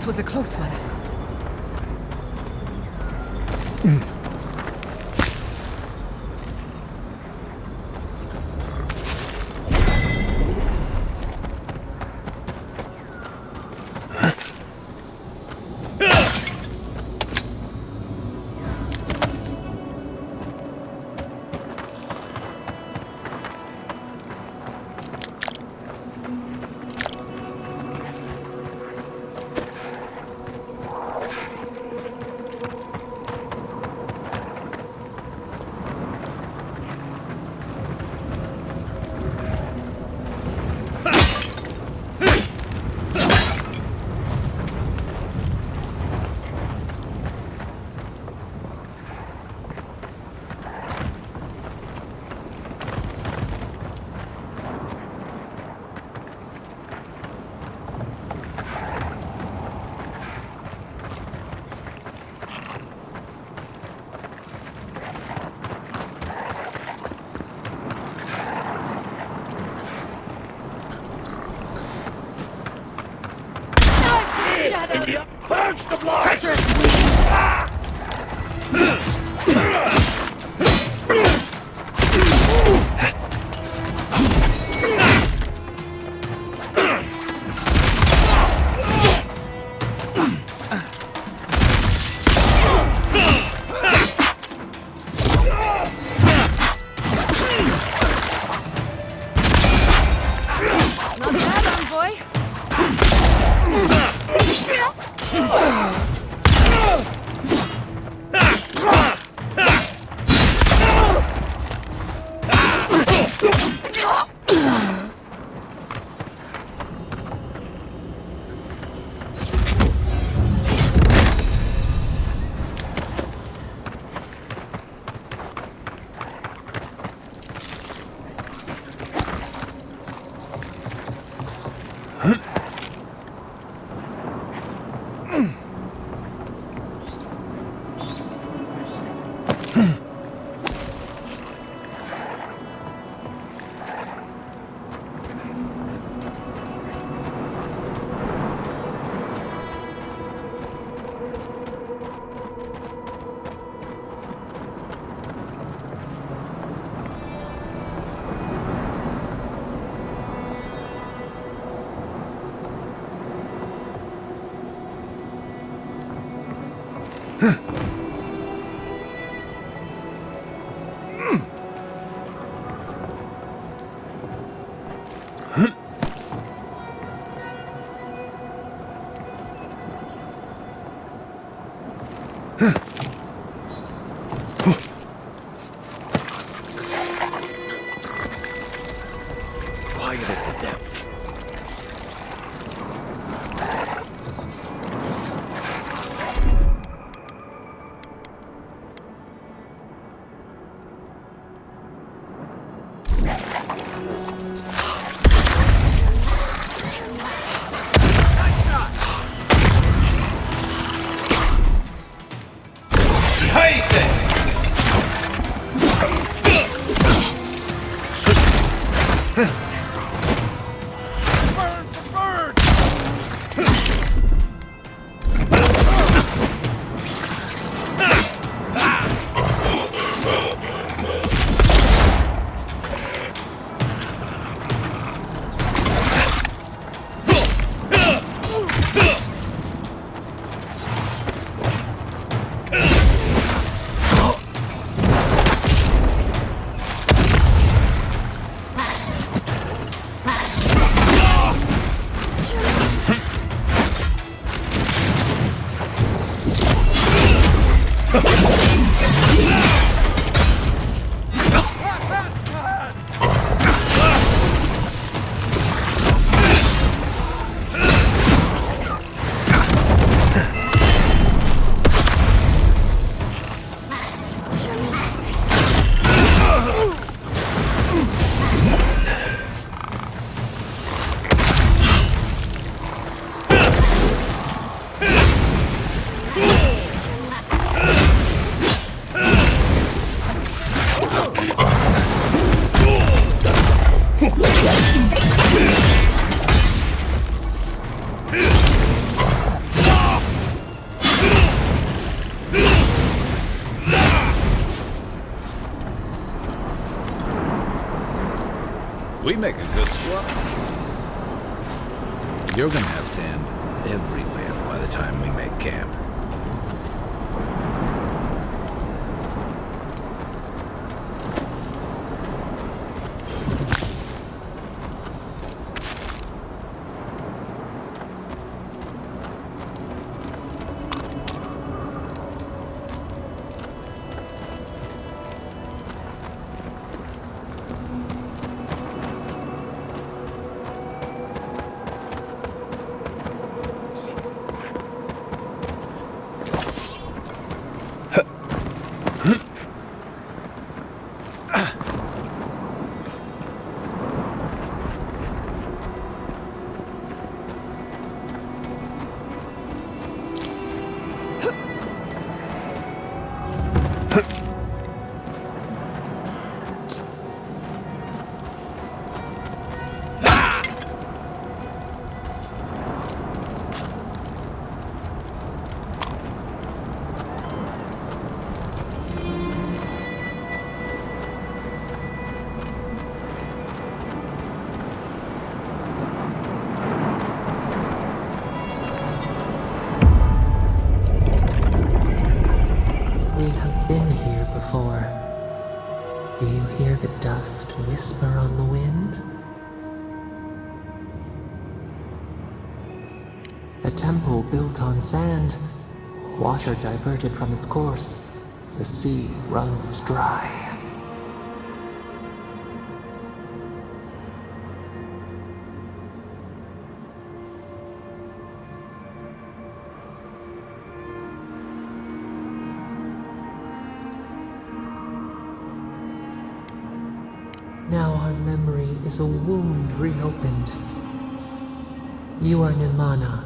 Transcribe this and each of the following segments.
was a close one. Purge the blood! Treacherous! Quiet as the depths. We make a good squad. You're gonna have sand everywhere by the time we make camp. Do you hear the dust whisper on the wind? A temple built on sand, water diverted from its course, the sea runs dry. Now our memory is a wound reopened. You are Nimana,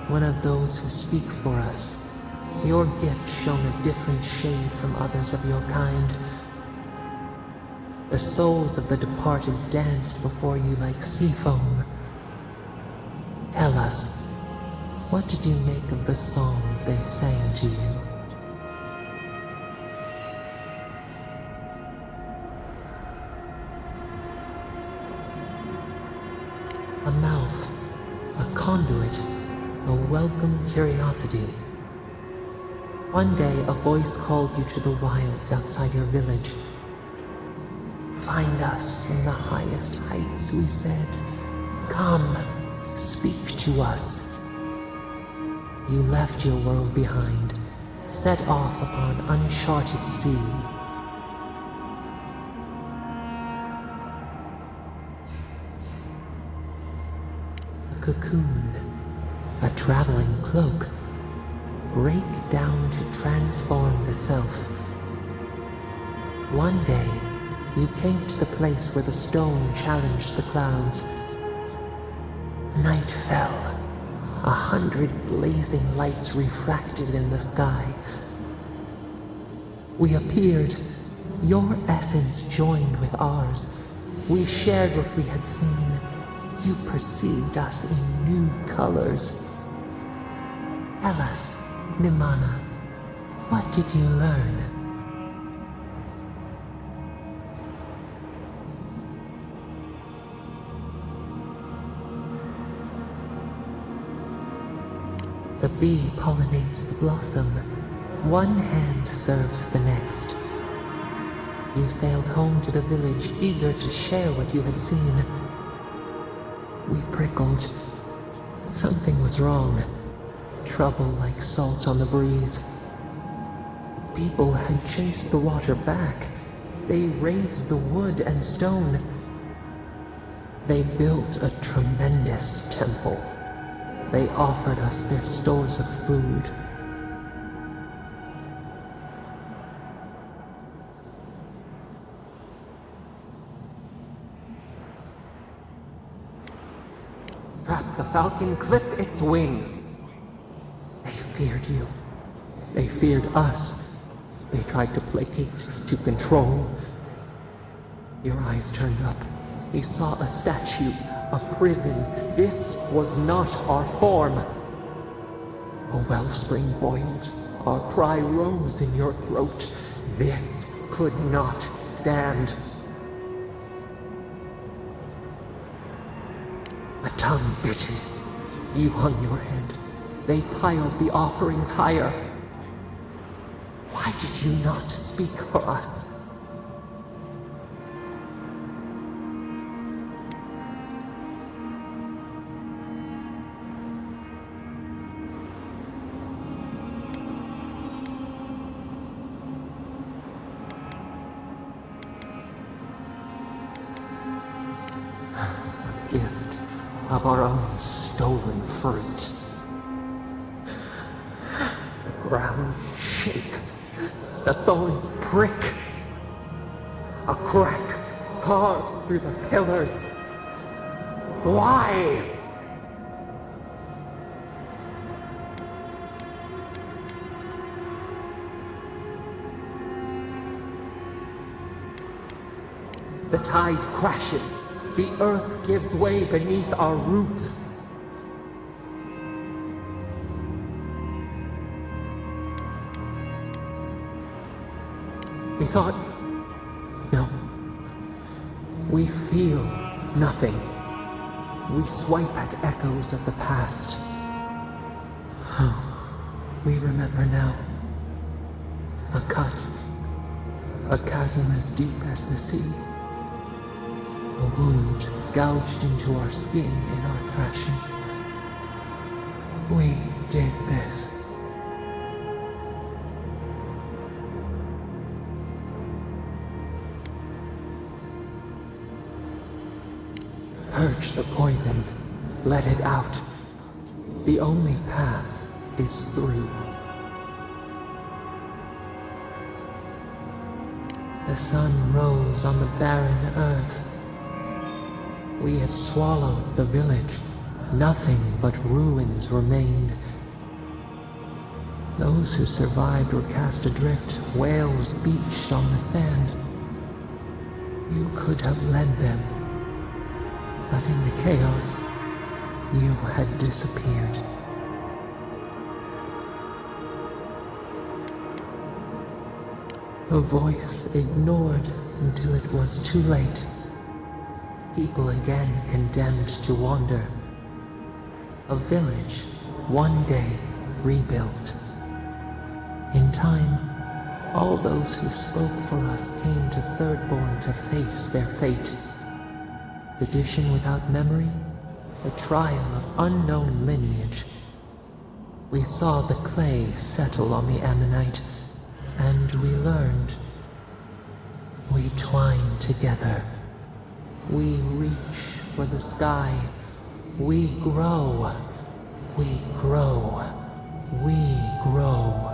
one of those who speak for us. Your gift shone a different shade from others of your kind. The souls of the departed danced before you like sea foam. Tell us, what did you make of the songs they sang to you? A mouth, a conduit, a welcome curiosity. One day a voice called you to the wilds outside your village. Find us in the highest heights, we said. Come, speak to us. You left your world behind, set off upon uncharted sea. Cocoon, a traveling cloak, break down to transform the self. One day, you came to the place where the stone challenged the clouds. Night fell, 100 blazing lights refracted in the sky. We appeared, your essence joined with ours. We shared what we had seen. You perceived us in new colors. Tell us, Nimana, what did you learn? The bee pollinates the blossom. One hand serves the next. You sailed home to the village, eager to share what you had seen. We prickled. Something was wrong. Trouble like salt on the breeze. People had chased the water back. They raised the wood and stone. They built a tremendous temple. They offered us their stores of food. Trap the falcon, clip its wings. They feared you. They feared us. They tried to placate, to control. Your eyes turned up. You saw a statue, a prison. This was not our form. A wellspring boiled. Our cry rose in your throat. This could not stand. tongue bitten. You hung your head. They piled the offerings higher. Why did you not speak for us? A gift of our own stolen fruit. The ground shakes. The thorns prick. A crack carves through the pillars. Why? The tide crashes. The earth gives way beneath our roofs. We thought... No. We feel nothing. We swipe at echoes of the past. We remember now. A cut. A chasm as deep as the sea. A wound gouged into our skin in our thrashing. We did this. Purge the poison. Let it out. The only path is through. The sun rose on the barren earth. We had swallowed the village. Nothing but ruins remained. Those who survived were cast adrift, whales beached on the sand. You could have led them, but in the chaos, you had disappeared. A voice ignored until it was too late. People again condemned to wander. A village, one day, rebuilt. In time, all those who spoke for us came to Thirdborn to face their fate. Tradition without memory, a trial of unknown lineage. We saw the clay settle on the ammonite, and we learned. We twined together. We reach for the sky. We grow. We grow. We grow.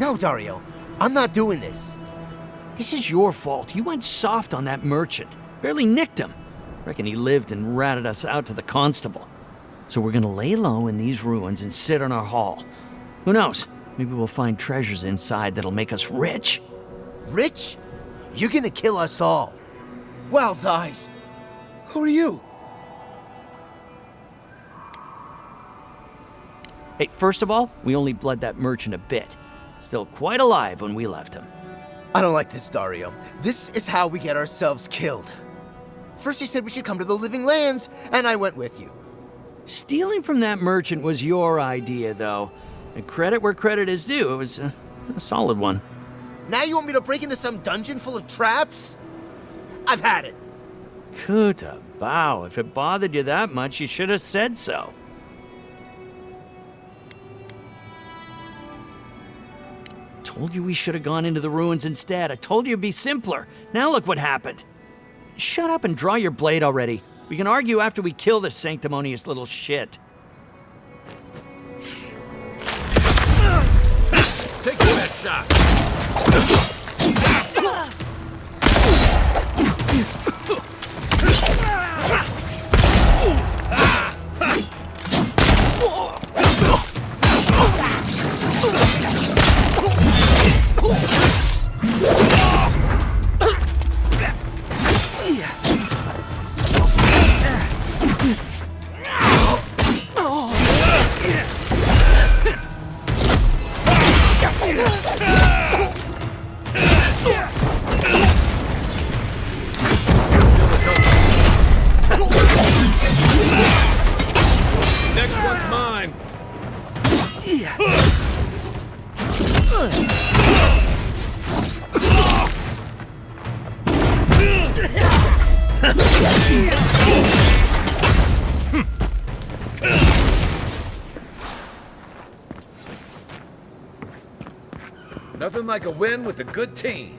No, Dario. I'm not doing this. This is your fault. You went soft on that merchant. Barely nicked him. Reckon he lived and ratted us out to the constable. So we're gonna lay low in these ruins and sit on our haul. Who knows? Maybe we'll find treasures inside that'll make us rich. Rich? You're gonna kill us all. Wow's eyes. Who are you? Hey, first of all, we only bled that merchant a bit. Still quite alive when we left him. I don't like this, Dario. This is how we get ourselves killed. First you said we should come to the living lands, and I went with you. Stealing from that merchant was your idea, though. And credit where credit is due. It was a solid one. Now you want me to break into some dungeon full of traps? I've had it. Kuta bow. If it bothered you that much, you should have said so. Told you we should have gone into the ruins instead. I told you it'd be simpler. Now look what happened. Shut up and draw your blade already. We can argue after we kill this sanctimonious little shit. Take your best shot. Next one's mine. Nothing like a win with a good team.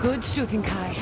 Good shooting, Kai.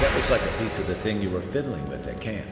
That looks like a piece of the thing you were fiddling with at camp.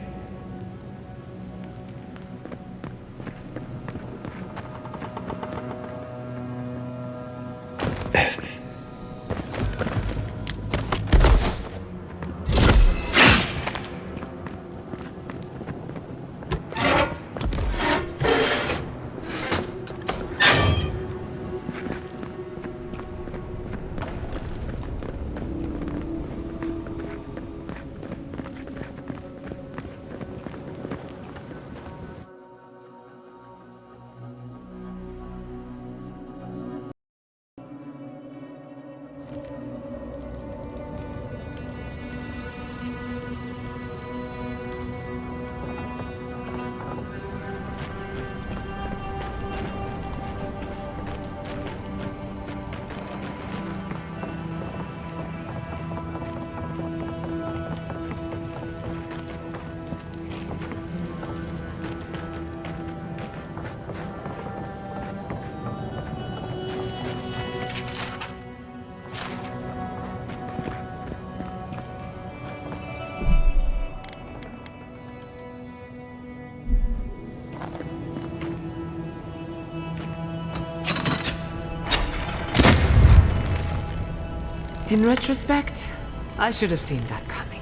In retrospect, I should have seen that coming.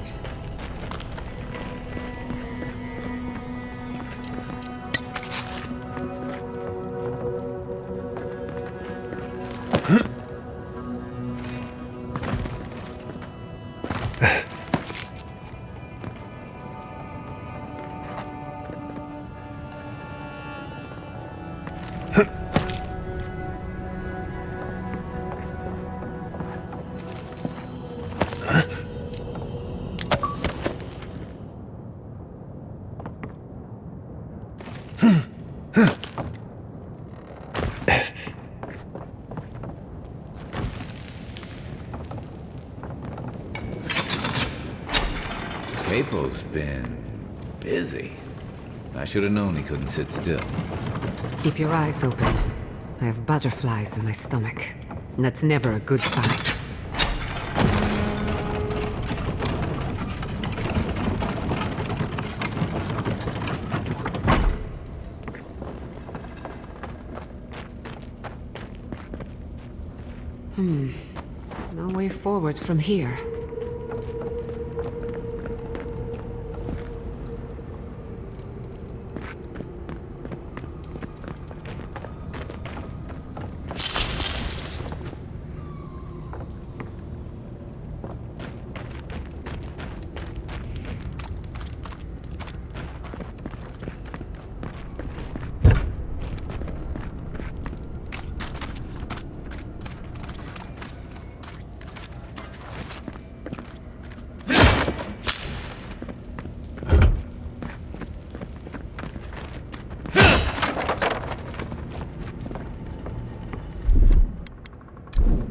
Capo's been busy. I should have known he couldn't sit still. Keep your eyes open. I have butterflies in my stomach. And that's never a good sign. No way forward from here.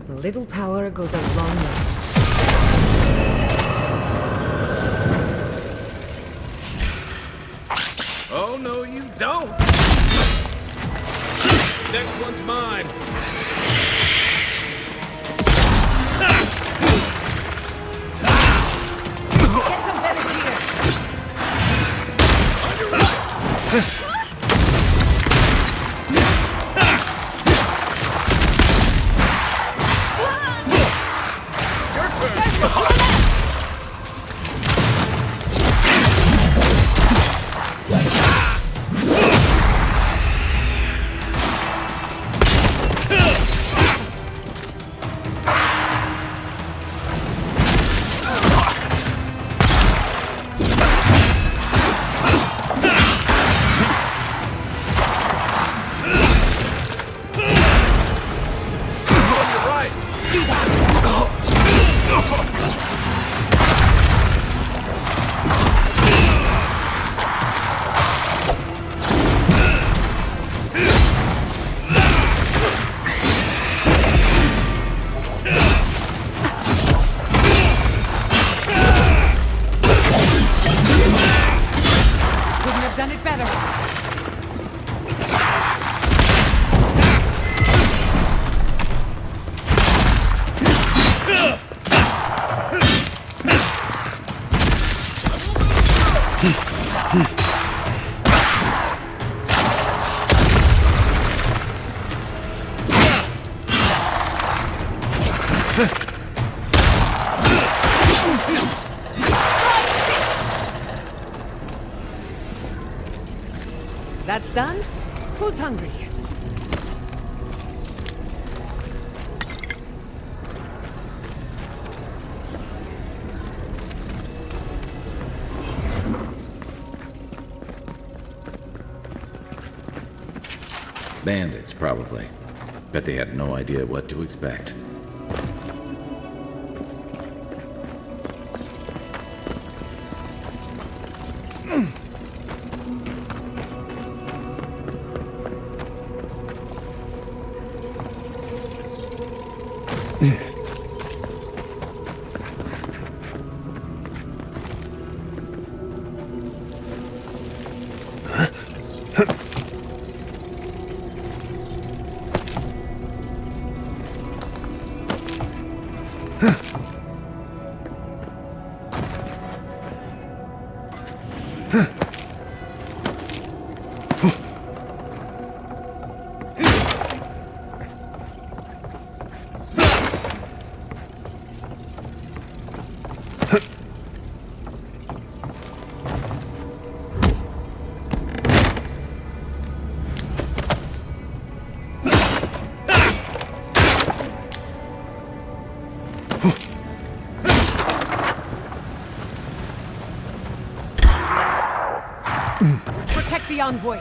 A little power goes a long way. Oh, no, you don't! Next one's mine! Get some better here! Done it better. That's done? Who's hungry? Bandits, probably. Bet they had no idea what to expect. Protect the envoy.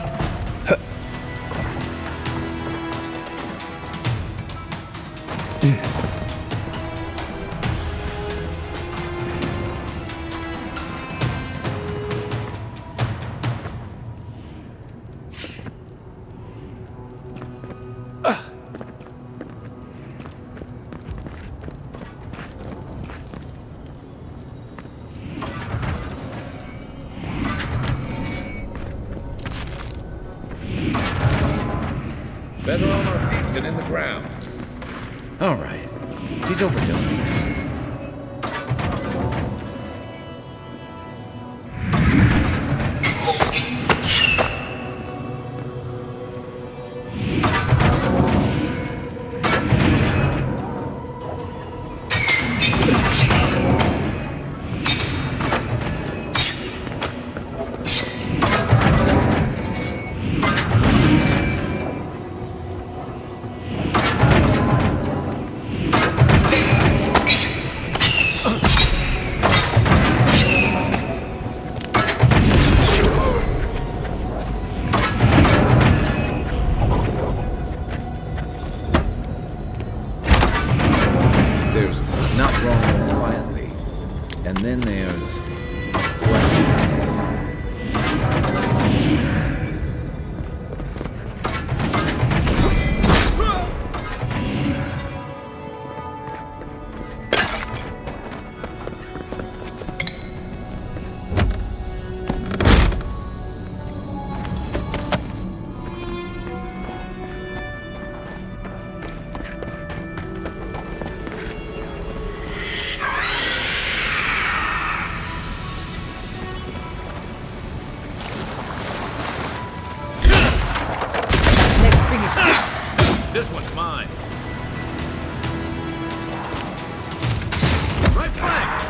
even in the ground. All right. He's overdoing it. This one's mine. Right flank!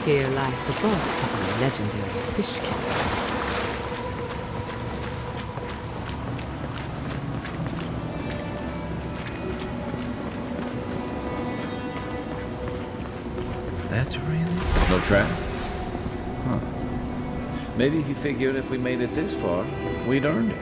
Here lies the vault of our legendary fish killer. That's really? No trap? Huh. Maybe he figured if we made it this far, we'd earned it.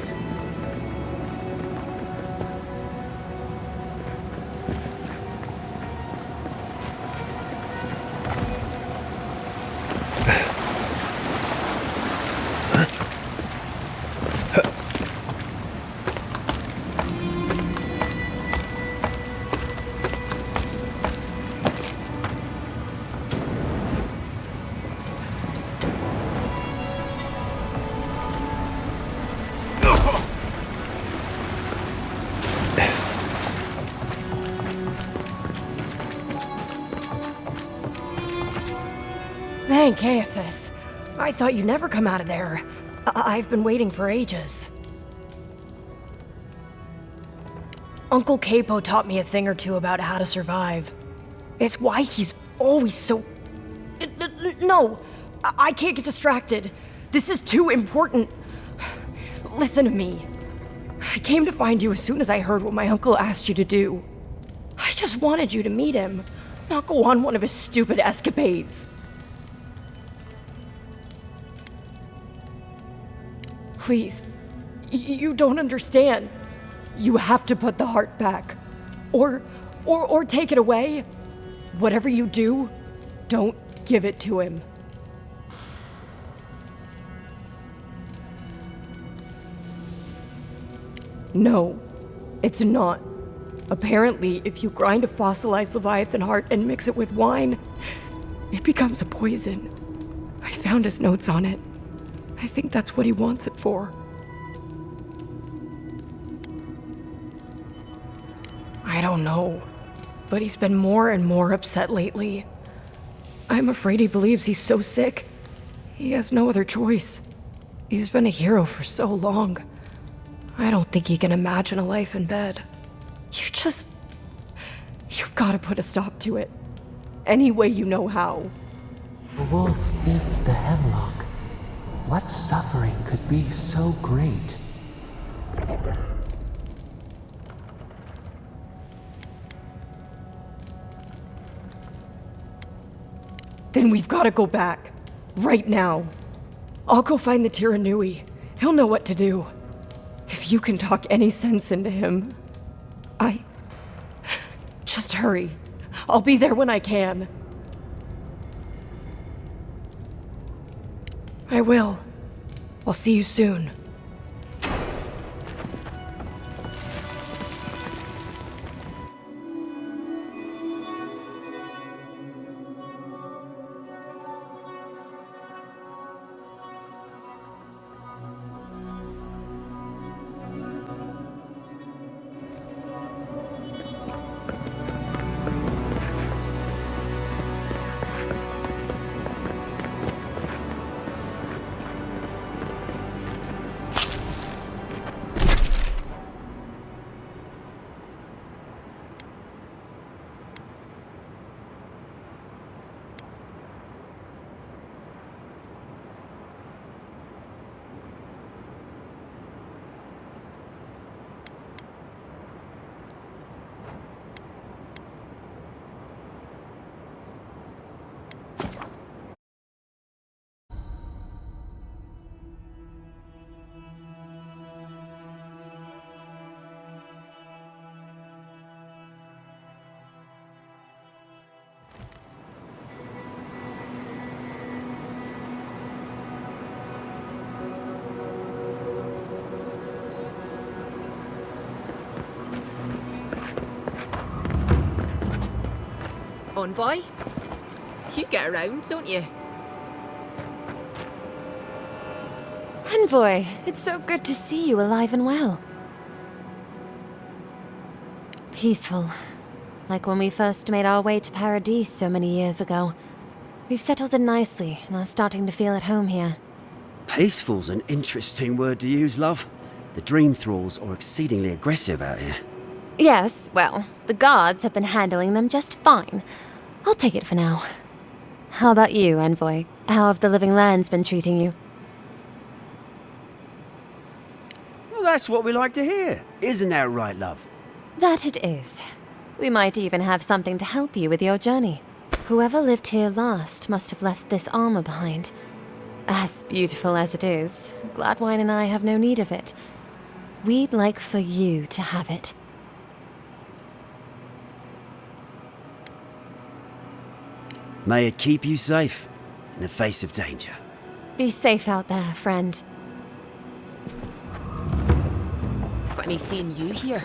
Thank Caiaphas. I thought you'd never come out of there. I've been waiting for ages. Uncle Capo taught me a thing or two about how to survive. It's why he's always so... No, I can't get distracted. This is too important. Listen to me. I came to find you as soon as I heard what my uncle asked you to do. I just wanted you to meet him, not go on one of his stupid escapades. Please, you don't understand. You have to put the heart back. Or take it away. Whatever you do, don't give it to him. No, it's not. Apparently, if you grind a fossilized Leviathan heart and mix it with wine, it becomes a poison. I found his notes on it. I think that's what he wants it for. I don't know, but he's been more and more upset lately. I'm afraid he believes he's so sick. He has no other choice. He's been a hero for so long. I don't think he can imagine a life in bed. You've got to put a stop to it. Any way you know how. The wolf eats the hemlock. What suffering could be so great? Then we've got to go back. Right now. I'll go find the Tiranui. He'll know what to do. If you can talk any sense into him, Just hurry. I'll be there when I can. I will. I'll see you soon. Envoy? You get around, don't you? Envoy, it's so good to see you alive and well. Peaceful. Like when we first made our way to Paradis so many years ago. We've settled in nicely and are starting to feel at home here. Peaceful's an interesting word to use, love. The dream thralls are exceedingly aggressive out here. Yes, well, the guards have been handling them just fine. I'll take it for now. How about you, Envoy? How have the living lands been treating you? Well, that's what we like to hear. Isn't that right, love? That it is. We might even have something to help you with your journey. Whoever lived here last must have left this armor behind. As beautiful as it is, Gladwine and I have no need of it. We'd like for you to have it. May it keep you safe in the face of danger. Be safe out there, friend. Funny seeing you here.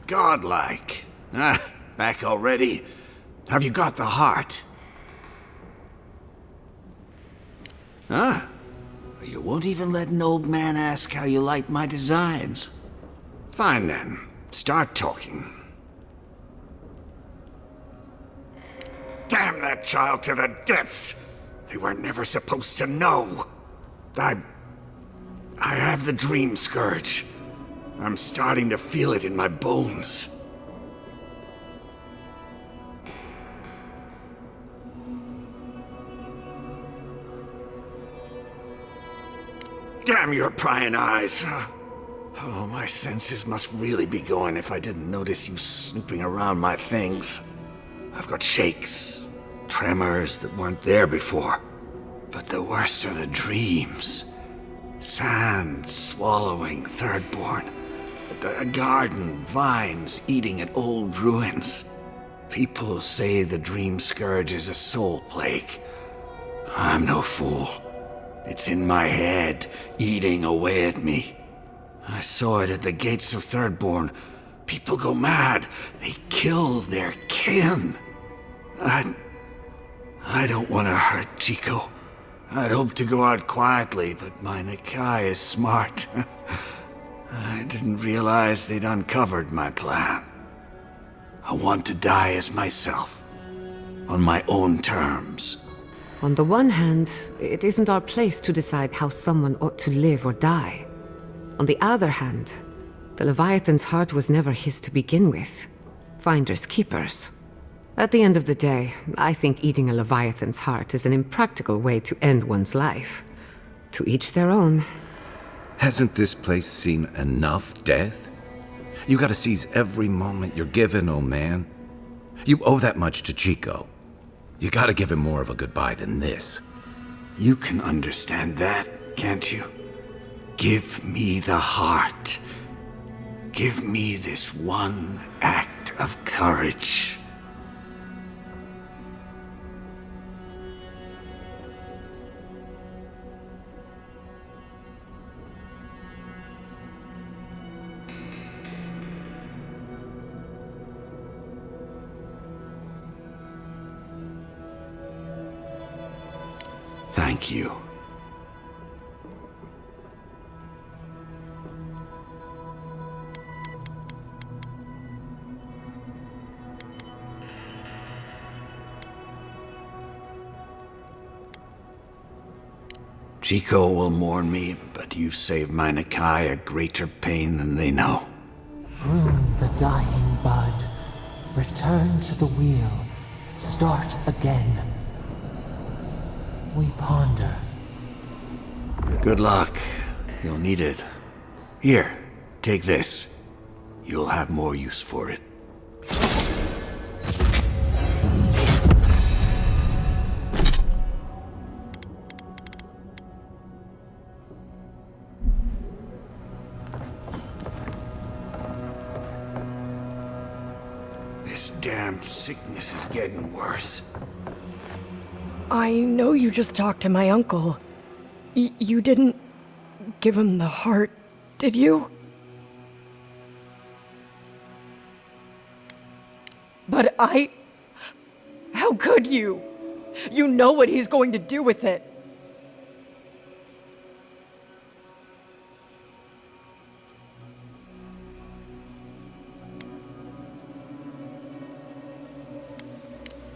Godlike. Ah, back already? Have you got the heart? Huh? You won't even let an old man ask how you like my designs. Fine then. Start talking. Damn that child to the depths! They were never supposed to know. I have the dream scourge. I'm starting to feel it in my bones. Damn your prying eyes! Oh, my senses must really be going if I didn't notice you snooping around my things. I've got shakes, tremors that weren't there before. But the worst are the dreams. Sand swallowing Thirdborn. A garden, vines eating at old ruins. People say the dream scourge is a soul plague. I'm no fool. It's in my head, eating away at me. I saw it at the gates of Thirdborn. People go mad. They kill their kin. I don't want to hurt Chico. I'd hope to go out quietly, but my Nakai is smart. I didn't realize they'd uncovered my plan. I want to die as myself, on my own terms. On the one hand, it isn't our place to decide how someone ought to live or die. On the other hand, the Leviathan's heart was never his to begin with. Finders keepers. At the end of the day, I think eating a Leviathan's heart is an impractical way to end one's life. To each their own. Hasn't this place seen enough death? You gotta seize every moment you're given, oh man. You owe that much to Chico. You gotta give him more of a goodbye than this. You can understand that, can't you? Give me the heart. Give me this one act of courage. Thank you. Chico will mourn me, but you've saved my Nakai a greater pain than they know. Prune the dying bud. Return to the wheel. Start again. We ponder. Good luck. You'll need it. Here, take this. You'll have more use for it. This damned sickness is getting worse. I know you just talked to my uncle. You didn't give him the heart, did you? But How could you? You know what he's going to do with it.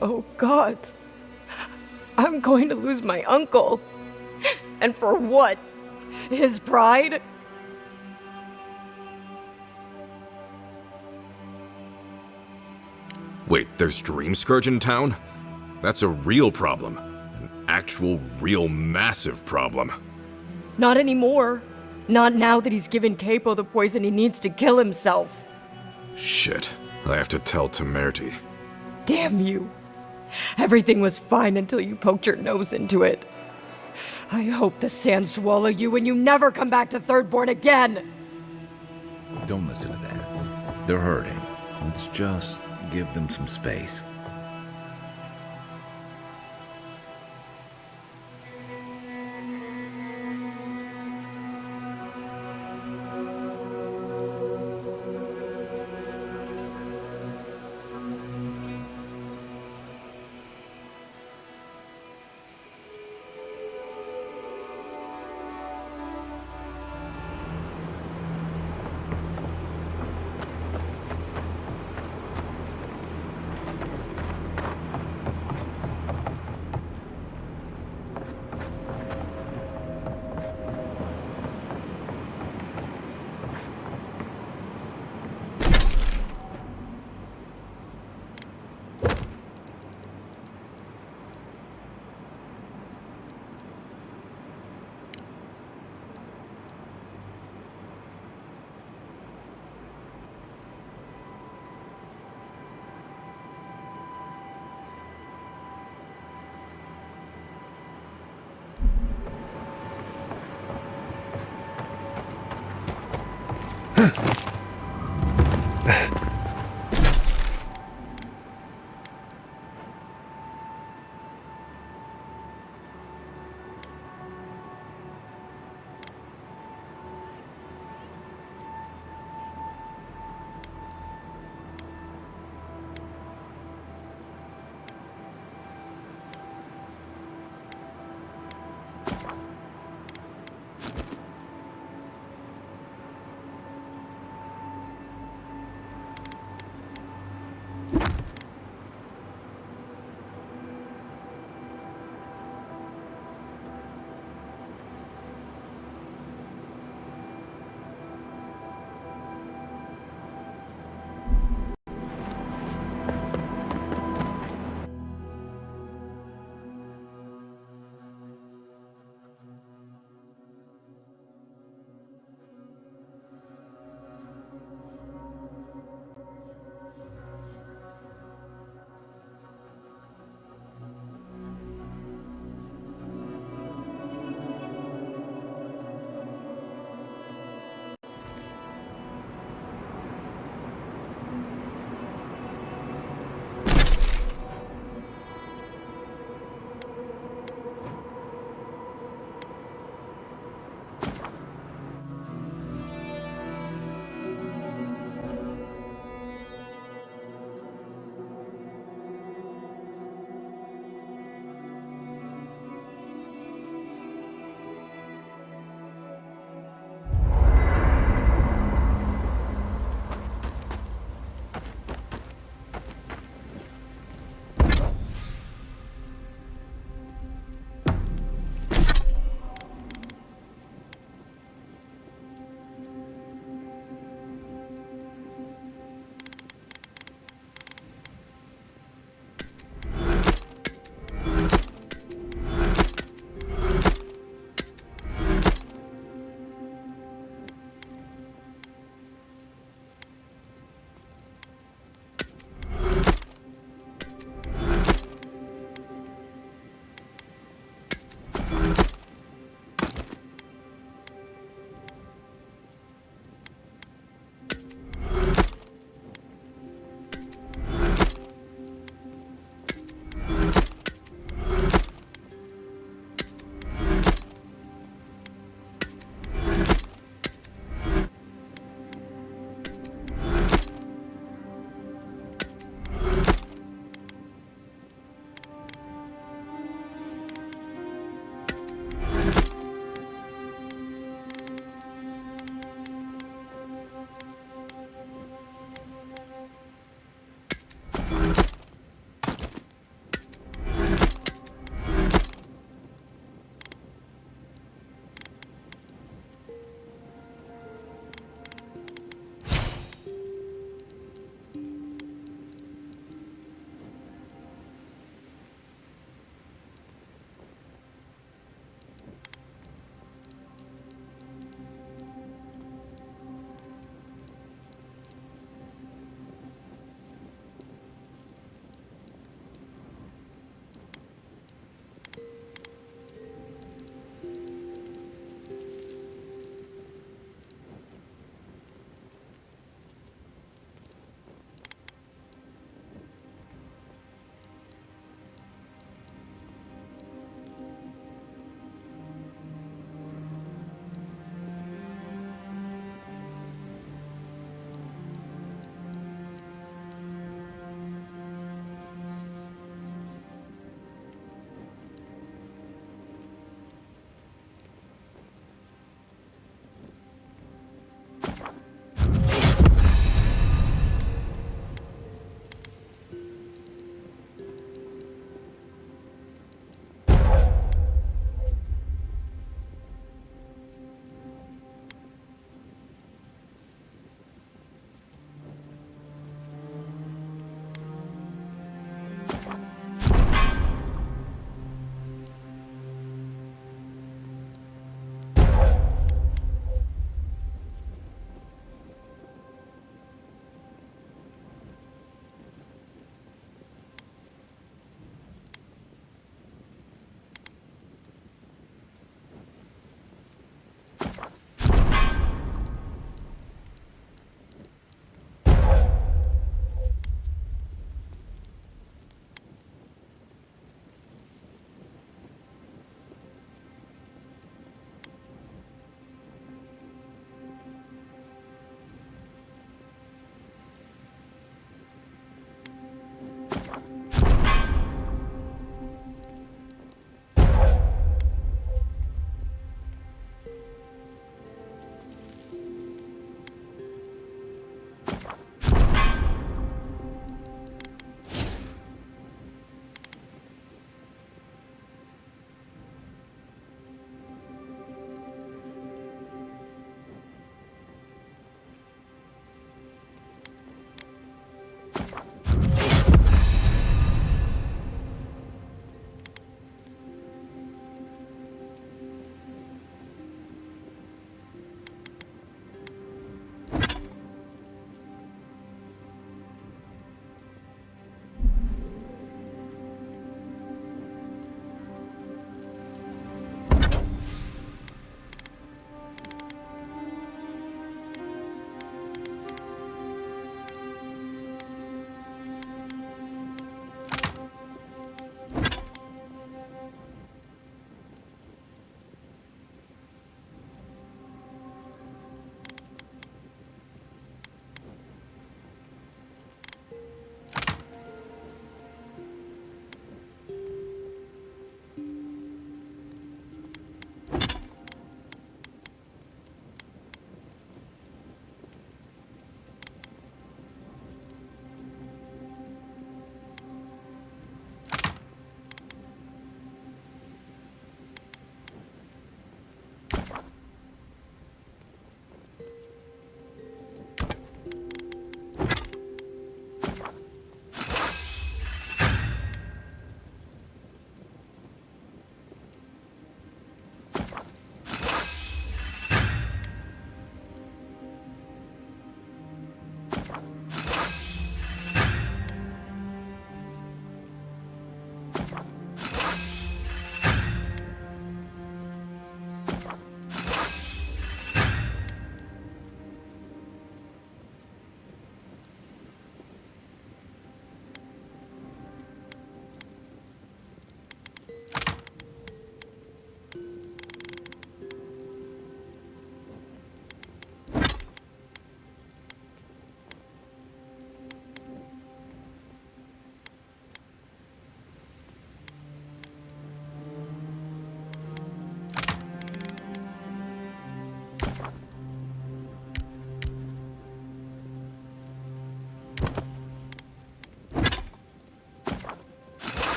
Oh God. I'm going to lose my uncle. And for what? His pride? Wait, there's Dream Scourge in town? That's a real problem. An actual, real, massive problem. Not anymore. Not now that he's given Capo the poison he needs to kill himself. Shit. I have to tell Temerity. Damn you. Everything was fine until you poked your nose into it. I hope the sands swallow you and you never come back to Thirdborn again! Don't listen to that. They're hurting. Let's just give them some space.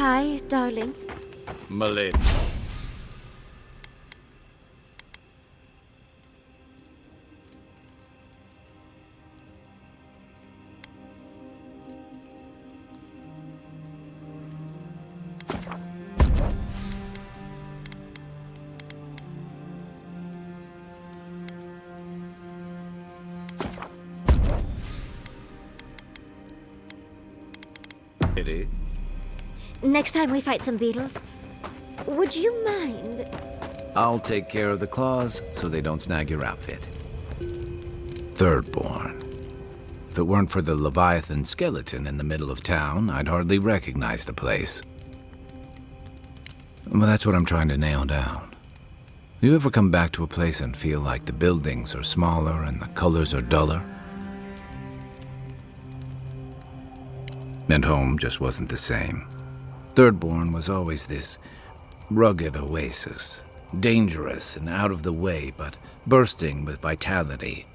Hi, darling. Malin. Next time we fight some beetles, would you mind? I'll take care of the claws so they don't snag your outfit. Thirdborn. If it weren't for the Leviathan skeleton in the middle of town, I'd hardly recognize the place. Well, that's what I'm trying to nail down. You ever come back to a place and feel like the buildings are smaller and the colors are duller? And home just wasn't the same. Thirdborn was always this rugged oasis, dangerous and out of the way, but bursting with vitality.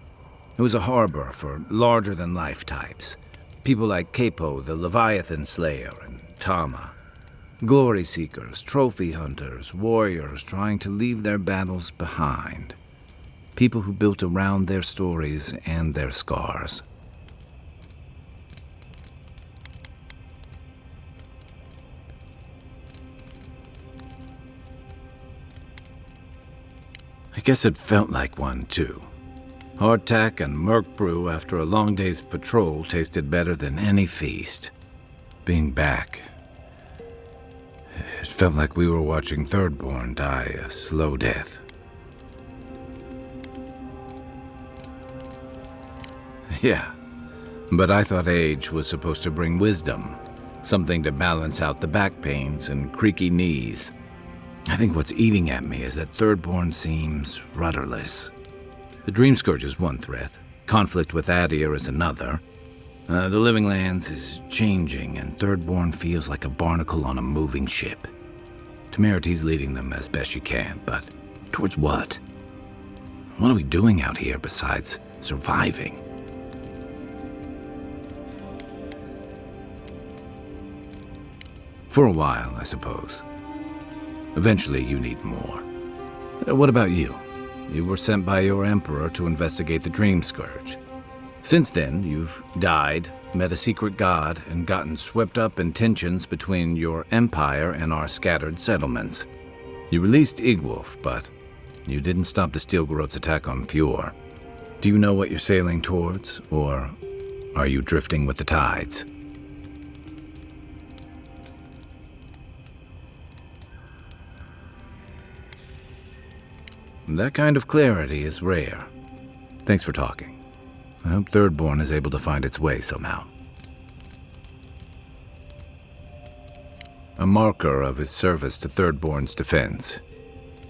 It was a harbor for larger-than-life types, people like Capo, the Leviathan Slayer, and Tama. Glory seekers, trophy hunters, warriors trying to leave their battles behind. People who built around their stories and their scars. I guess it felt like one, too. Hardtack and murk brew after a long day's patrol tasted better than any feast. Being back, it felt like we were watching Thirdborn die a slow death. Yeah, but I thought age was supposed to bring wisdom, something to balance out the back pains and creaky knees. I think what's eating at me is that Thirdborn seems rudderless. The Dream Scourge is one threat, conflict with Aedyr is another. The Living Lands is changing, and Thirdborn feels like a barnacle on a moving ship. Temerity's leading them as best she can, but towards what? What are we doing out here besides surviving? For a while, I suppose. Eventually, you need more. What about you? You were sent by your emperor to investigate the Dream Scourge. Since then, you've died, met a secret god, and gotten swept up in tensions between your empire and our scattered settlements. You released Igwolf, but you didn't stop the Stilgarot's attack on Fjord. Do you know what you're sailing towards, or are you drifting with the tides? That kind of clarity is rare. Thanks for talking. I hope Thirdborn is able to find its way somehow. A marker of his service to Thirdborn's defense,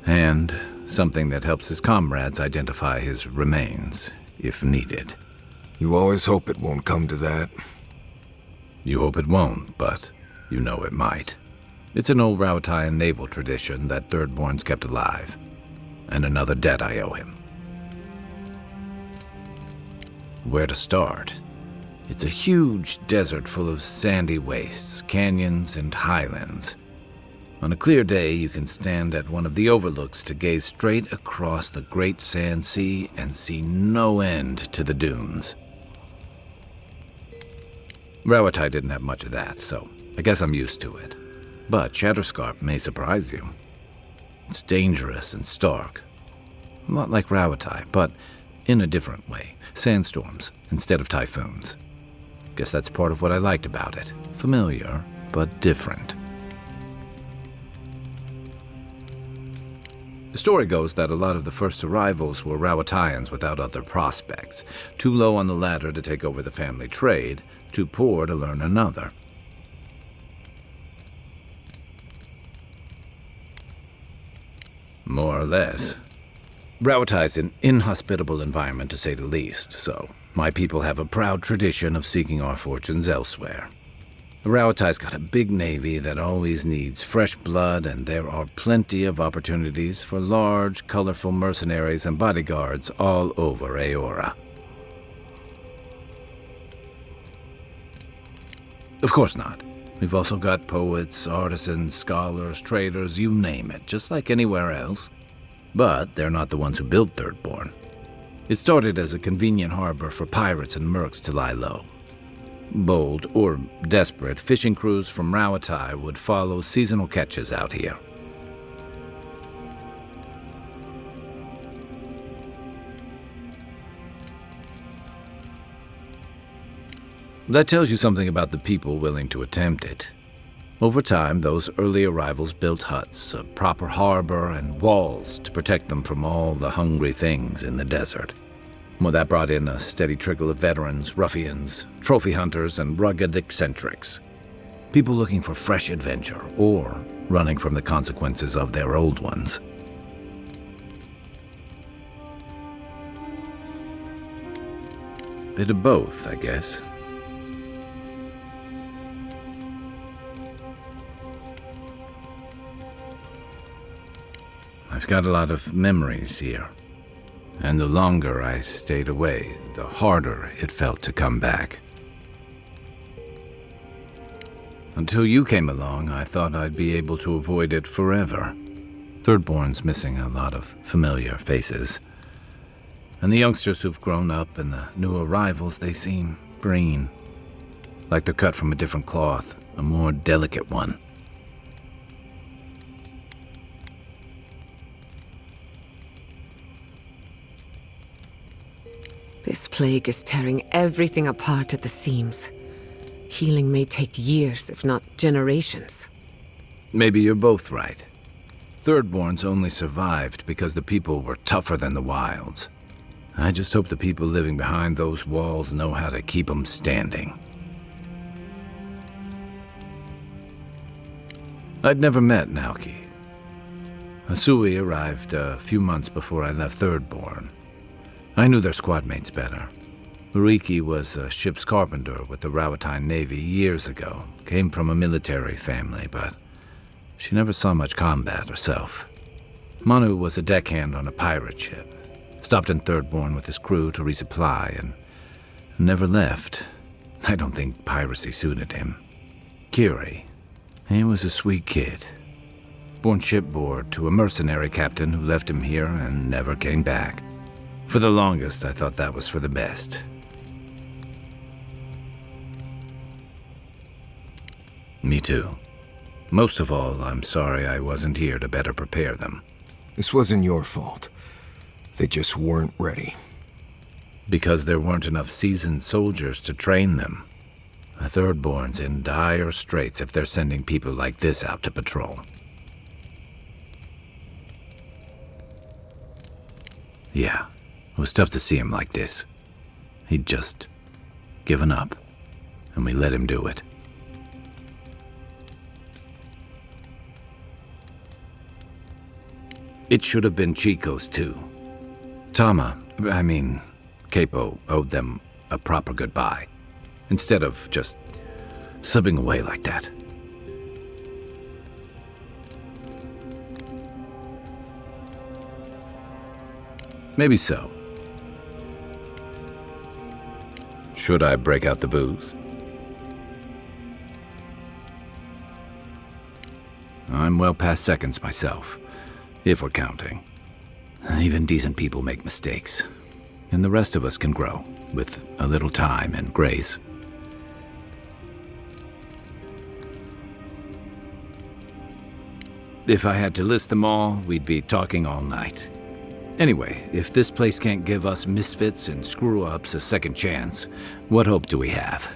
and something that helps his comrades identify his remains, if needed. You always hope it won't come to that. You hope it won't, but you know it might. It's an old Rauatayan naval tradition that Thirdborn's kept alive. And another debt I owe him. Where to start? It's a huge desert full of sandy wastes, canyons, and highlands. On a clear day, you can stand at one of the overlooks to gaze straight across the great sand sea and see no end to the dunes. Rauatai didn't have much of that, so I guess I'm used to it. But Shatterscarp may surprise you. It's dangerous and stark. A lot like Rauatai, but in a different way. Sandstorms instead of typhoons. Guess that's part of what I liked about it. Familiar, but different. The story goes that a lot of the first arrivals were Rauataians without other prospects. Too low on the ladder to take over the family trade, too poor to learn another. More or less. Rauatai's an inhospitable environment, to say the least, so my people have a proud tradition of seeking our fortunes elsewhere. Rauatai's got a big navy that always needs fresh blood, and there are plenty of opportunities for large, colorful mercenaries and bodyguards all over Eora. Of course not. We've also got poets, artisans, scholars, traders, you name it, just like anywhere else. But they're not the ones who built Thirdborn. It started as a convenient harbor for pirates and mercs to lie low. Bold, or desperate, fishing crews from Rauatai would follow seasonal catches out here. That tells you something about the people willing to attempt it. Over time, those early arrivals built huts, a proper harbor, and walls to protect them from all the hungry things in the desert. Well, that brought in a steady trickle of veterans, ruffians, trophy hunters, and rugged eccentrics. People looking for fresh adventure, or running from the consequences of their old ones. Bit of both, I guess. I've got a lot of memories here, and the longer I stayed away, the harder it felt to come back. Until you came along, I thought I'd be able to avoid it forever. Thirdborn's missing a lot of familiar faces, and the youngsters who've grown up and the new arrivals, they seem green, like they're cut from a different cloth, a more delicate one. This plague is tearing everything apart at the seams. Healing may take years, if not generations. Maybe you're both right. Thirdborns only survived because the people were tougher than the wilds. I just hope the people living behind those walls know how to keep them standing. I'd never met Naoki. Asui arrived a few months before I left Thirdborn. I knew their squad mates better. Uriki was a ship's carpenter with the Rauatai Navy years ago. Came from a military family, but she never saw much combat herself. Manu was a deckhand on a pirate ship. Stopped in Thirdborn with his crew to resupply and never left. I don't think piracy suited him. Kiri, he was a sweet kid. Born shipboard to a mercenary captain who left him here and never came back. For the longest, I thought that was for the best. Me too. Most of all, I'm sorry I wasn't here to better prepare them. This wasn't your fault. They just weren't ready. Because there weren't enough seasoned soldiers to train them. The Thirdborn's in dire straits if they're sending people like this out to patrol. Yeah. It was tough to see him like this. He'd just given up, and we let him do it. It should have been Chico's too. Capo owed them a proper goodbye, instead of just subbing away like that. Maybe so. Should I break out the booze? I'm well past seconds myself, if we're counting. Even decent people make mistakes, and the rest of us can grow, with a little time and grace. If I had to list them all, we'd be talking all night. Anyway, if this place can't give us misfits and screw-ups a second chance, what hope do we have?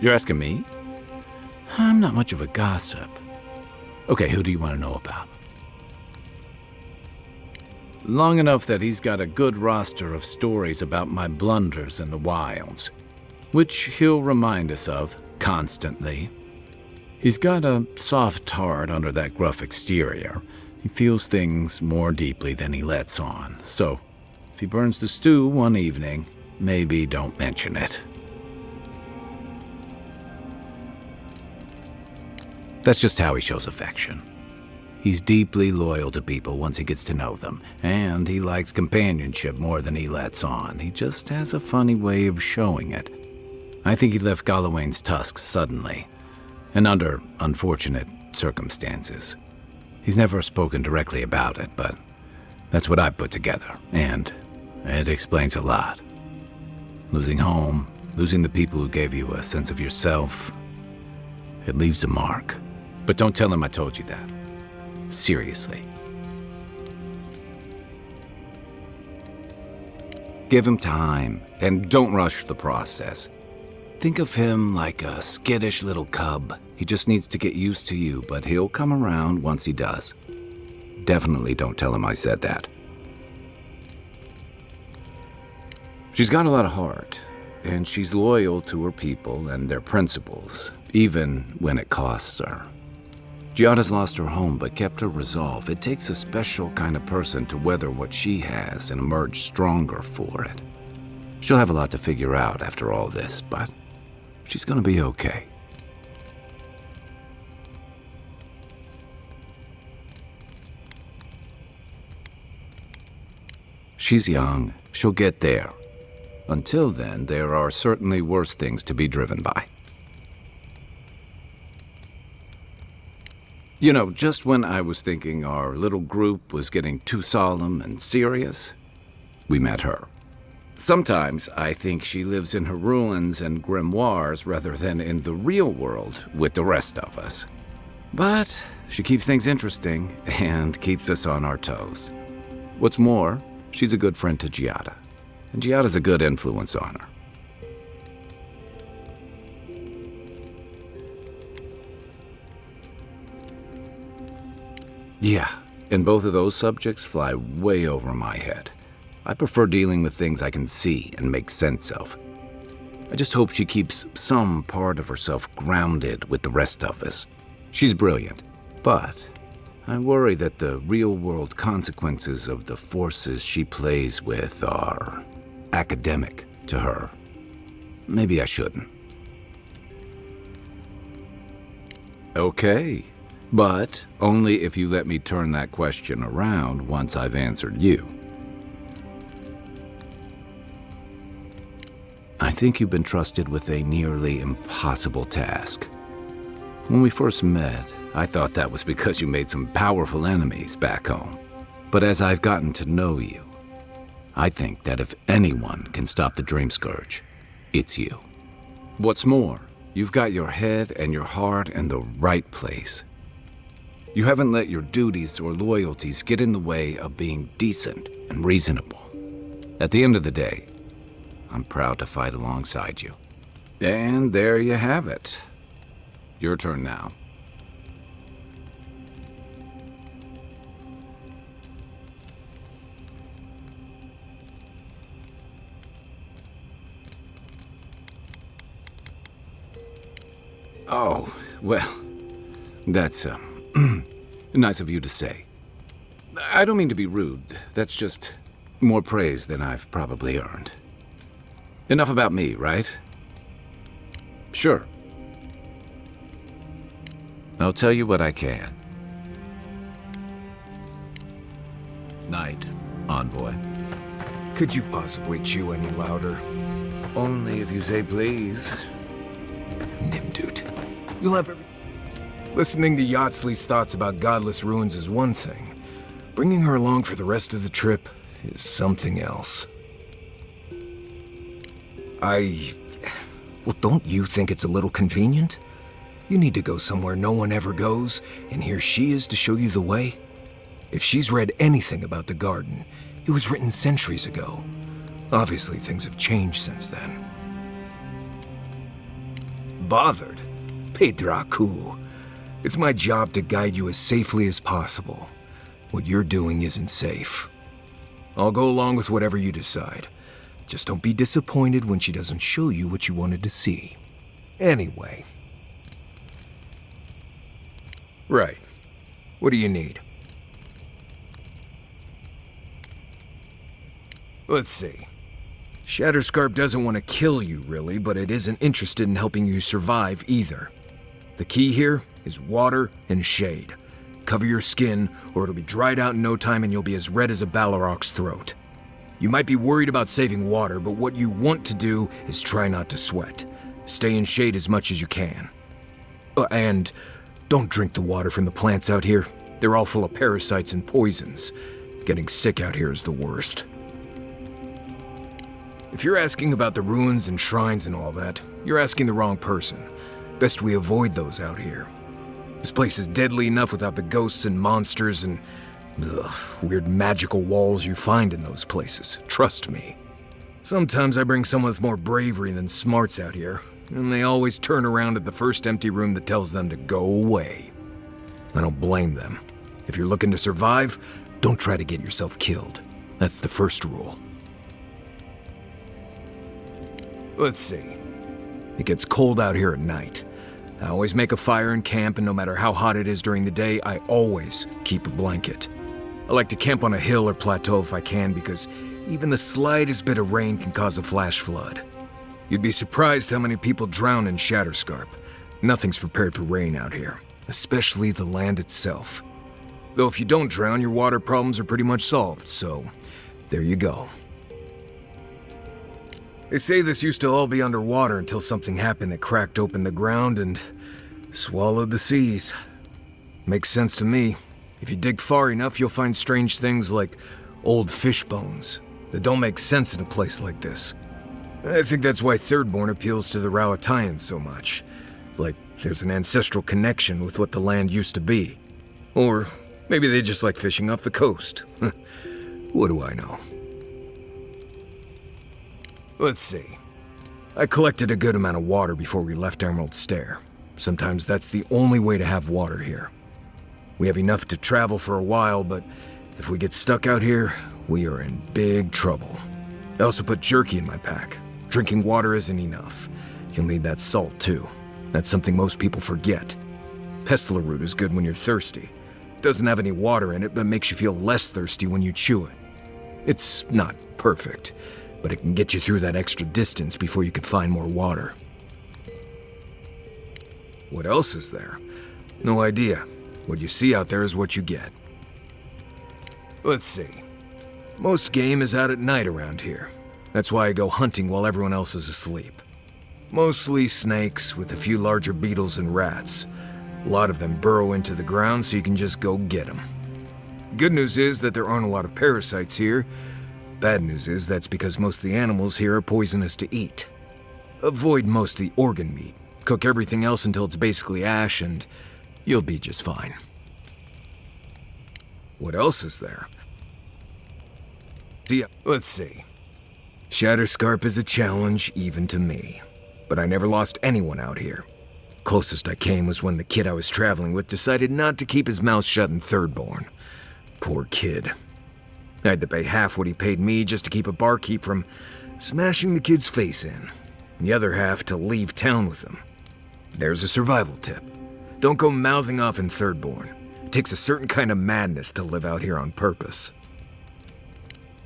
You're asking me? I'm not much of a gossip. Okay, who do you want to know about? Long enough that he's got a good roster of stories about my blunders in the wilds, which he'll remind us of constantly. He's got a soft heart under that gruff exterior. He feels things more deeply than he lets on. So, if he burns the stew one evening, maybe don't mention it. That's just how he shows affection. He's deeply loyal to people once he gets to know them, and he likes companionship more than he lets on. He just has a funny way of showing it. I think he left Galawain's tusks suddenly, and under unfortunate circumstances. He's never spoken directly about it, but that's what I put together, and it explains a lot. Losing home, losing the people who gave you a sense of yourself, it leaves a mark. But don't tell him I told you that. Seriously. Give him time, and don't rush the process. Think of him like a skittish little cub. He just needs to get used to you, but he'll come around once he does. Definitely don't tell him I said that. She's got a lot of heart, and she's loyal to her people and their principles, even when it costs her. Giada's lost her home, but kept her resolve. It takes a special kind of person to weather what she has and emerge stronger for it. She'll have a lot to figure out after all this, but she's gonna be okay. She's young. She'll get there. Until then, there are certainly worse things to be driven by. You know, just when I was thinking our little group was getting too solemn and serious, we met her. Sometimes I think she lives in her ruins and grimoires rather than in the real world with the rest of us. But she keeps things interesting and keeps us on our toes. What's more, she's a good friend to Giada, and Giada's a good influence on her. Yeah, and both of those subjects fly way over my head. I prefer dealing with things I can see and make sense of. I just hope she keeps some part of herself grounded with the rest of us. She's brilliant, but I worry that the real-world consequences of the forces she plays with are academic to her. Maybe I shouldn't. Okay. But only if you let me turn that question around once I've answered you. I think you've been trusted with a nearly impossible task. When we first met, I thought that was because you made some powerful enemies back home. But as I've gotten to know you, I think that if anyone can stop the Dream Scourge, it's you. What's more, you've got your head and your heart in the right place. You haven't let your duties or loyalties get in the way of being decent and reasonable. At the end of the day, I'm proud to fight alongside you. And there you have it. Your turn now. Oh, well, that's, nice of you to say. I don't mean to be rude. That's just more praise than I've probably earned. Enough about me, right? Sure. I'll tell you what I can. Night, envoy. Could you possibly chew any louder? Only if you say please. Nimdude. You'll have every... Listening to Yatsley's thoughts about godless ruins is one thing. Bringing her along for the rest of the trip is something else. Well, don't you think it's a little convenient? You need to go somewhere no one ever goes, and here she is to show you the way. If she's read anything about the garden, it was written centuries ago. Obviously, things have changed since then. Bothered? Pedraku. It's my job to guide you as safely as possible. What you're doing isn't safe. I'll go along with whatever you decide. Just don't be disappointed when she doesn't show you what you wanted to see. Anyway. Right. What do you need? Let's see. Shatterscarp doesn't want to kill you, really, but it isn't interested in helping you survive either. The key here is water and shade. cover your skin, or it'll be dried out in no time and you'll be as red as a Balrog's throat. You might be worried about saving water, but what you want to do is try not to sweat. Stay in shade as much as you can. And don't drink the water from the plants out here. They're all full of parasites and poisons. Getting sick out here is the worst. If you're asking about the ruins and shrines and all that, you're asking the wrong person. Best we avoid those out here. This place is deadly enough without the ghosts and monsters and weird magical walls you find in those places. Trust me. Sometimes I bring someone with more bravery than smarts out here, and they always turn around at the first empty room that tells them to go away. I don't blame them. If you're looking to survive, don't try to get yourself killed. That's the first rule. Let's see. It gets cold out here at night. I always make a fire in camp, and no matter how hot it is during the day, I always keep a blanket. I like to camp on a hill or plateau if I can, because even the slightest bit of rain can cause a flash flood. You'd be surprised how many people drown in Shatterscarp. Nothing's prepared for rain out here, especially the land itself. Though if you don't drown, your water problems are pretty much solved, so there you go. They say this used to all be underwater until something happened that cracked open the ground and swallowed the seas. Makes sense to me. If you dig far enough, you'll find strange things like old fish bones that don't make sense in a place like this. I think that's why Thirdborn appeals to the Rowatayans so much. Like there's an ancestral connection with what the land used to be. Or maybe they just like fishing off the coast. What do I know? Let's see. I collected a good amount of water before we left Emerald Stair. Sometimes that's the only way to have water here. We have enough to travel for a while, but if we get stuck out here, we are in big trouble. I also put jerky in my pack. Drinking water isn't enough. You'll need that salt too. That's something most people forget. Pestler root is good when you're thirsty. Doesn't have any water in it, but makes you feel less thirsty when you chew it. It's not perfect, but it can get you through that extra distance before you can find more water. What else is there? No idea. What you see out there is what you get. Let's see. Most game is out at night around here. That's why I go hunting while everyone else is asleep. Mostly snakes, with a few larger beetles and rats. A lot of them burrow into the ground, so you can just go get them. Good news is that there aren't a lot of parasites here. Bad news is that's because most of the animals here are poisonous to eat. Avoid most of the organ meat. Cook everything else until it's basically ash, and you'll be just fine. What else is there? Let's see. Shatterscarp is a challenge even to me, but I never lost anyone out here. Closest I came was when the kid I was traveling with decided not to keep his mouth shut in Thirdborn. Poor kid. I had to pay half what he paid me just to keep a barkeep from smashing the kid's face in, and the other half to leave town with him. There's a survival tip. Don't go mouthing off in Thirdborn. It takes a certain kind of madness to live out here on purpose.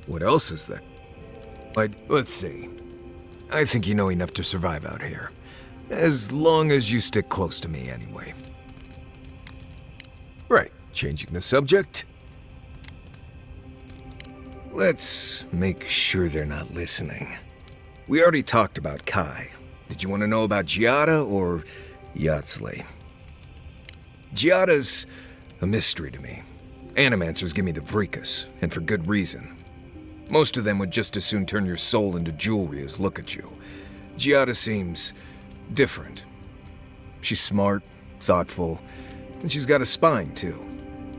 What else is there? Let's see. I think you know enough to survive out here. As long as you stick close to me, anyway. Right, changing the subject. Let's make sure they're not listening. We already talked about Kai. Did you want to know about Giada or Yatsley? Giada's a mystery to me. Animancers give me the Vrikas, and for good reason. Most of them would just as soon turn your soul into jewelry as look at you. Giada seems different. She's smart, thoughtful, and she's got a spine, too.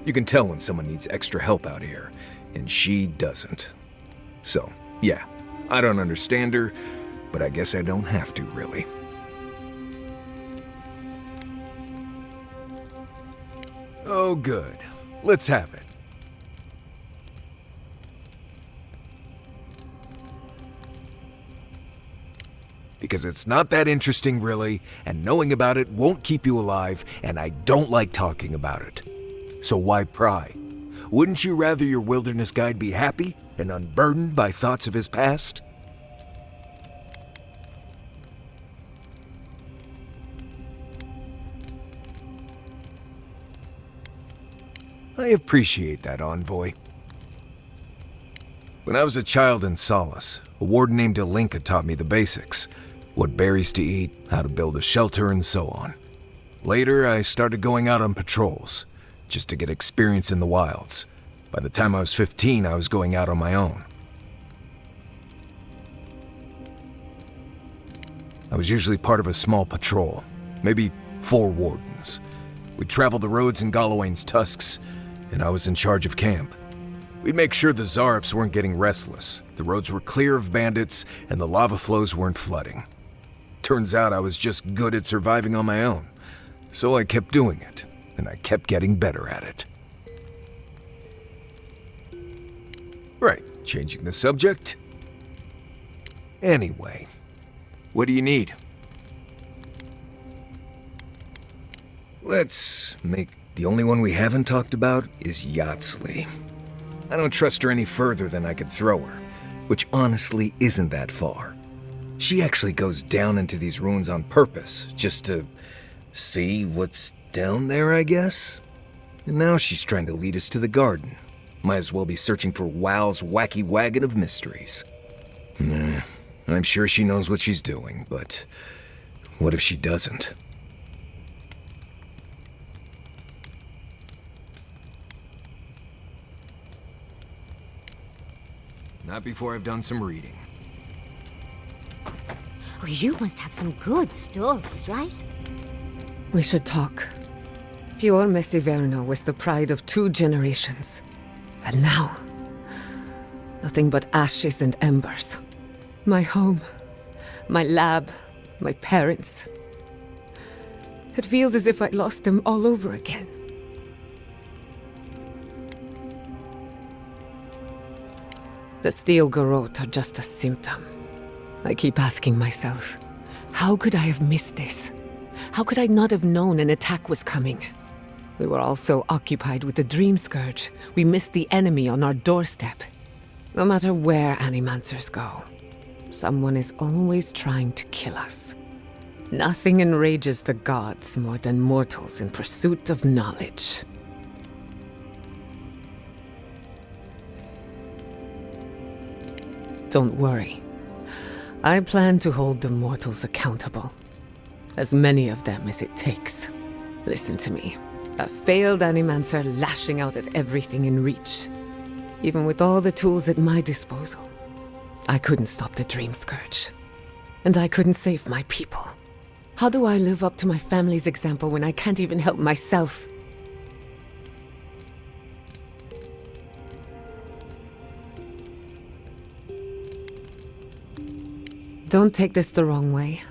You can tell when someone needs extra help out here, and she doesn't. So, yeah, I don't understand her, but I guess I don't have to, really. Oh, good. Let's have it. Because it's not that interesting, really, and knowing about it won't keep you alive, and I don't like talking about it. So why pry? Wouldn't you rather your wilderness guide be happy and unburdened by thoughts of his past? appreciate that, envoy. When I was a child in Solace, a warden named Alinka taught me the basics. What berries to eat, how to build a shelter, and so on. Later, I started going out on patrols, just to get experience in the wilds. By the time I was 15, I was going out on my own. I was usually part of a small patrol, maybe 4 wardens. We'd travel the roads in Galawain's tusks, and I was in charge of camp. We'd make sure the Zarps weren't getting restless, the roads were clear of bandits, and the lava flows weren't flooding. Turns out I was just good at surviving on my own, so I kept doing it, and I kept getting better at it. Right, changing the subject. Anyway, what do you need? Let's make the only one we haven't talked about is Yatsley. I don't trust her any further than I could throw her, which honestly isn't that far. She actually goes down into these ruins on purpose, just to see what's down there, I guess? And now she's trying to lead us to the garden. Might as well be searching for WoW's wacky wagon of mysteries. Nah, I'm sure she knows what she's doing, but what if she doesn't? Not before I've done some reading. Oh, you must have some good stories, right? We should talk. Tierras Vivas was the pride of 2 generations. And now, nothing but ashes and embers. My home, my lab, my parents. It feels as if I lost them all over again. The steel garrote are just a symptom. I keep asking myself, how could I have missed this? How could I not have known an attack was coming? We were all so occupied with the Dream Scourge, we missed the enemy on our doorstep. No matter where Animancers go, someone is always trying to kill us. Nothing enrages the gods more than mortals in pursuit of knowledge. Don't worry. I plan to hold the mortals accountable. As many of them as it takes. Listen to me. A failed Animancer lashing out at everything in reach. Even with all the tools at my disposal, I couldn't stop the Dream Scourge. And I couldn't save my people. How do I live up to my family's example when I can't even help myself? Don't take this the wrong way,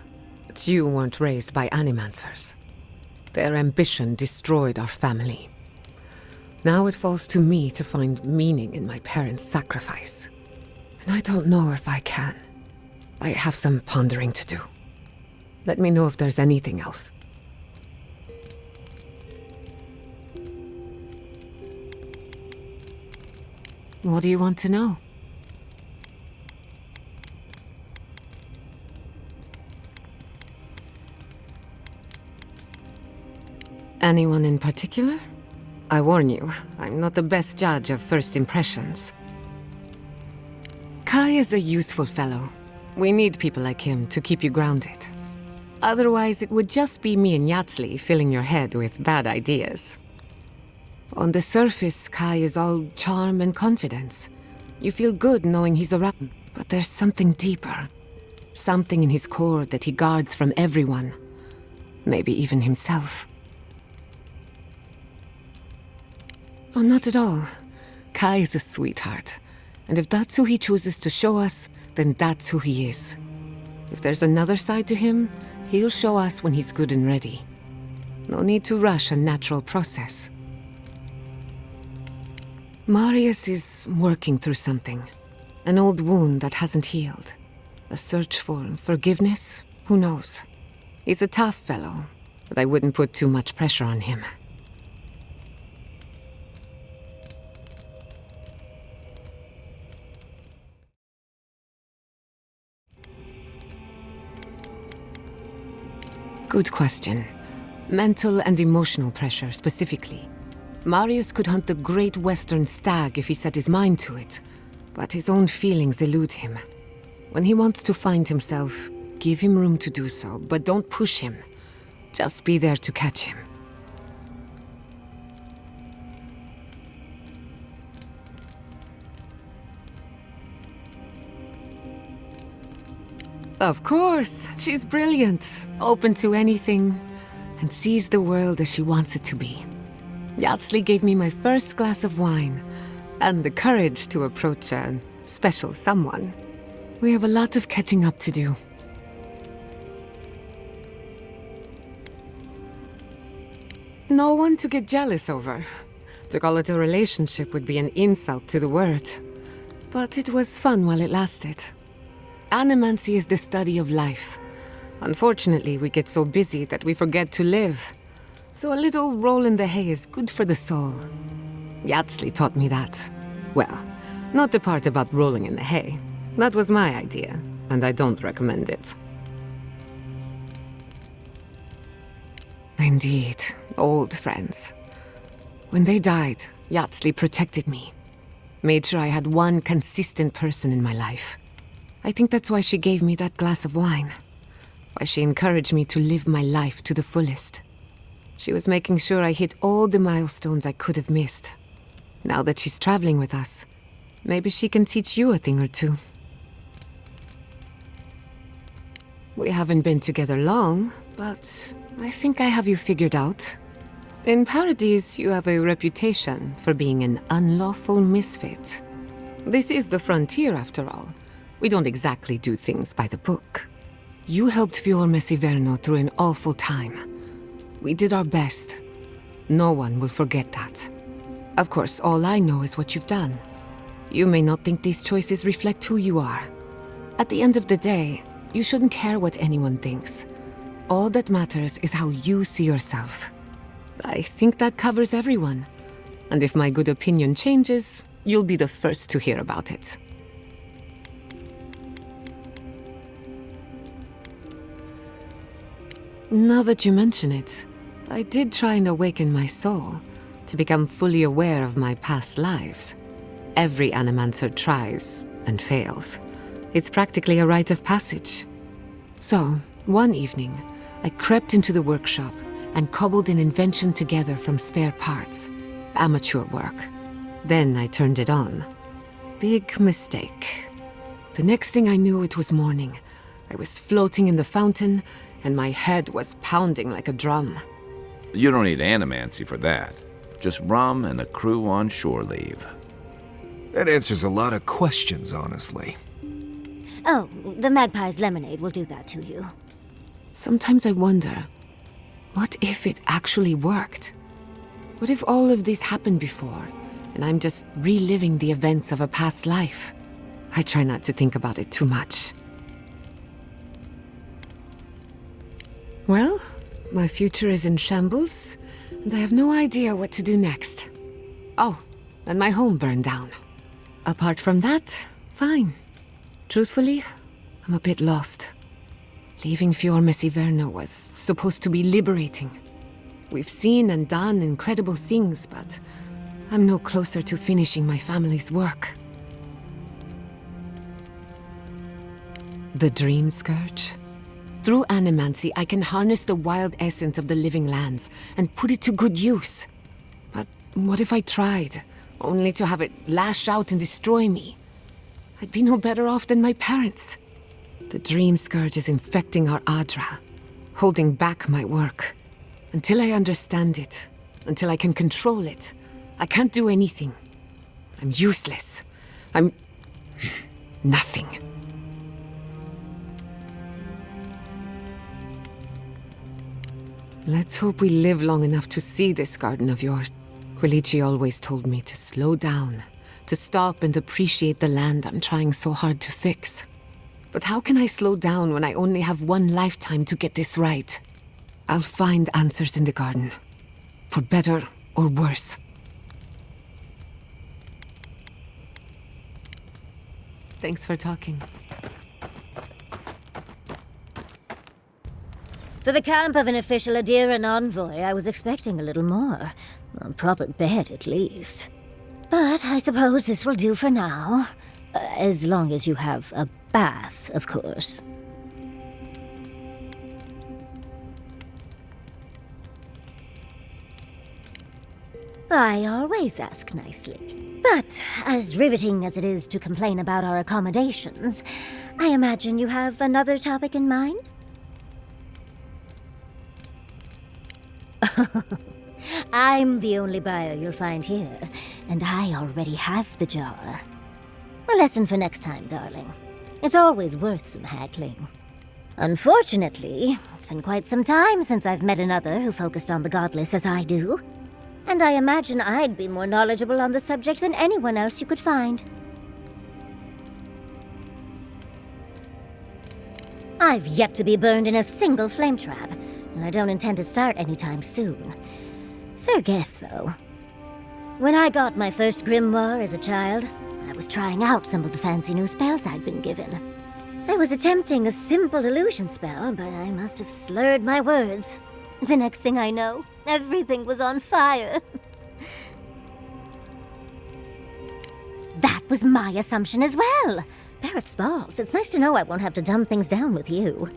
but you weren't raised by Animancers. Their ambition destroyed our family. Now it falls to me to find meaning in my parents' sacrifice. And I don't know if I can. I have some pondering to do. Let me know if there's anything else. What do you want to know? Anyone in particular? I warn you, I'm not the best judge of first impressions. Kai is a useful fellow. We need people like him to keep you grounded. Otherwise, it would just be me and Yatsley filling your head with bad ideas. On the surface, Kai is all charm and confidence. You feel good knowing he's around, but there's something deeper. Something in his core that he guards from everyone. Maybe even himself. Oh, not at all. Kai is a sweetheart. And if that's who he chooses to show us, then that's who he is. If there's another side to him, he'll show us when he's good and ready. No need to rush a natural process. Marius is working through something. An old wound that hasn't healed. A search for forgiveness? Who knows? He's a tough fellow, but I wouldn't put too much pressure on him. Good question. Mental and emotional pressure, specifically. Marius could hunt the great western stag if he set his mind to it, but his own feelings elude him. When he wants to find himself, give him room to do so, but don't push him. Just be there to catch him. Of course, she's brilliant, open to anything, and sees the world as she wants it to be. Yatsley gave me my first glass of wine, and the courage to approach a special someone. We have a lot of catching up to do. No one to get jealous over. To call it a relationship would be an insult to the word. But it was fun while it lasted. Animancy is the study of life. Unfortunately, we get so busy that we forget to live. So a little roll in the hay is good for the soul. Yatsley taught me that. Well, not the part about rolling in the hay. That was my idea, and I don't recommend it. Indeed, old friends. When they died, Yatsley protected me. Made sure I had one consistent person in my life. I think that's why she gave me that glass of wine. Why she encouraged me to live my life to the fullest. She was making sure I hit all the milestones I could have missed. Now that she's traveling with us, maybe she can teach you a thing or two. We haven't been together long, but I think I have you figured out. In Paradise, you have a reputation for being an unlawful misfit. This is the frontier, after all. We don't exactly do things by the book. You helped Fiormes Iverno through an awful time. We did our best. No one will forget that. Of course, all I know is what you've done. You may not think these choices reflect who you are. At the end of the day, you shouldn't care what anyone thinks. All that matters is how you see yourself. I think that covers everyone. And if my good opinion changes, you'll be the first to hear about it. Now that you mention it, I did try and awaken my soul to become fully aware of my past lives. Every animancer tries and fails. It's practically a rite of passage. So, one evening, I crept into the workshop and cobbled an invention together from spare parts. Amateur work. Then I turned it on. Big mistake. The next thing I knew, it was morning. I was floating in the fountain, and my head was pounding like a drum. You don't need animancy for that. Just rum and a crew on shore leave. That answers a lot of questions, honestly. Oh, the Magpie's lemonade will do that to you. Sometimes I wonder, what if it actually worked? What if all of this happened before, and I'm just reliving the events of a past life? I try not to think about it too much. Well, my future is in shambles, and I have no idea what to do next. Oh, and my home burned down. Apart from that, fine. Truthfully, I'm a bit lost. Leaving Fiormes Iverno was supposed to be liberating. We've seen and done incredible things, but I'm no closer to finishing my family's work. The Dream Scourge? Through animancy, I can harness the wild essence of the living lands and put it to good use. But what if I tried, only to have it lash out and destroy me? I'd be no better off than my parents. The Dream Scourge is infecting our Adra, holding back my work. Until I understand it, until I can control it, I can't do anything. I'm useless. I'm nothing. Let's hope we live long enough to see this garden of yours. Quilici always told me to slow down, to stop and appreciate the land I'm trying so hard to fix. But how can I slow down when I only have one lifetime to get this right? I'll find answers in the garden, for better or worse. Thanks for talking. For the camp of an official Aedyran envoy, I was expecting a little more. A proper bed, at least. But I suppose this will do for now. As long as you have a bath, of course. I always ask nicely. But as riveting as it is to complain about our accommodations, I imagine you have another topic in mind? I'm the only buyer you'll find here, and I already have the jar. A lesson for next time, darling. It's always worth some haggling. Unfortunately, it's been quite some time since I've met another who focused on the godless as I do. And I imagine I'd be more knowledgeable on the subject than anyone else you could find. I've yet to be burned in a single flame trap, and I don't intend to start anytime soon. Fair guess, though. When I got my first grimoire as a child, I was trying out some of the fancy new spells I'd been given. I was attempting a simple illusion spell, but I must have slurred my words. The next thing I know, everything was on fire. That was my assumption as well. Barrett's balls. It's nice to know I won't have to dumb things down with you.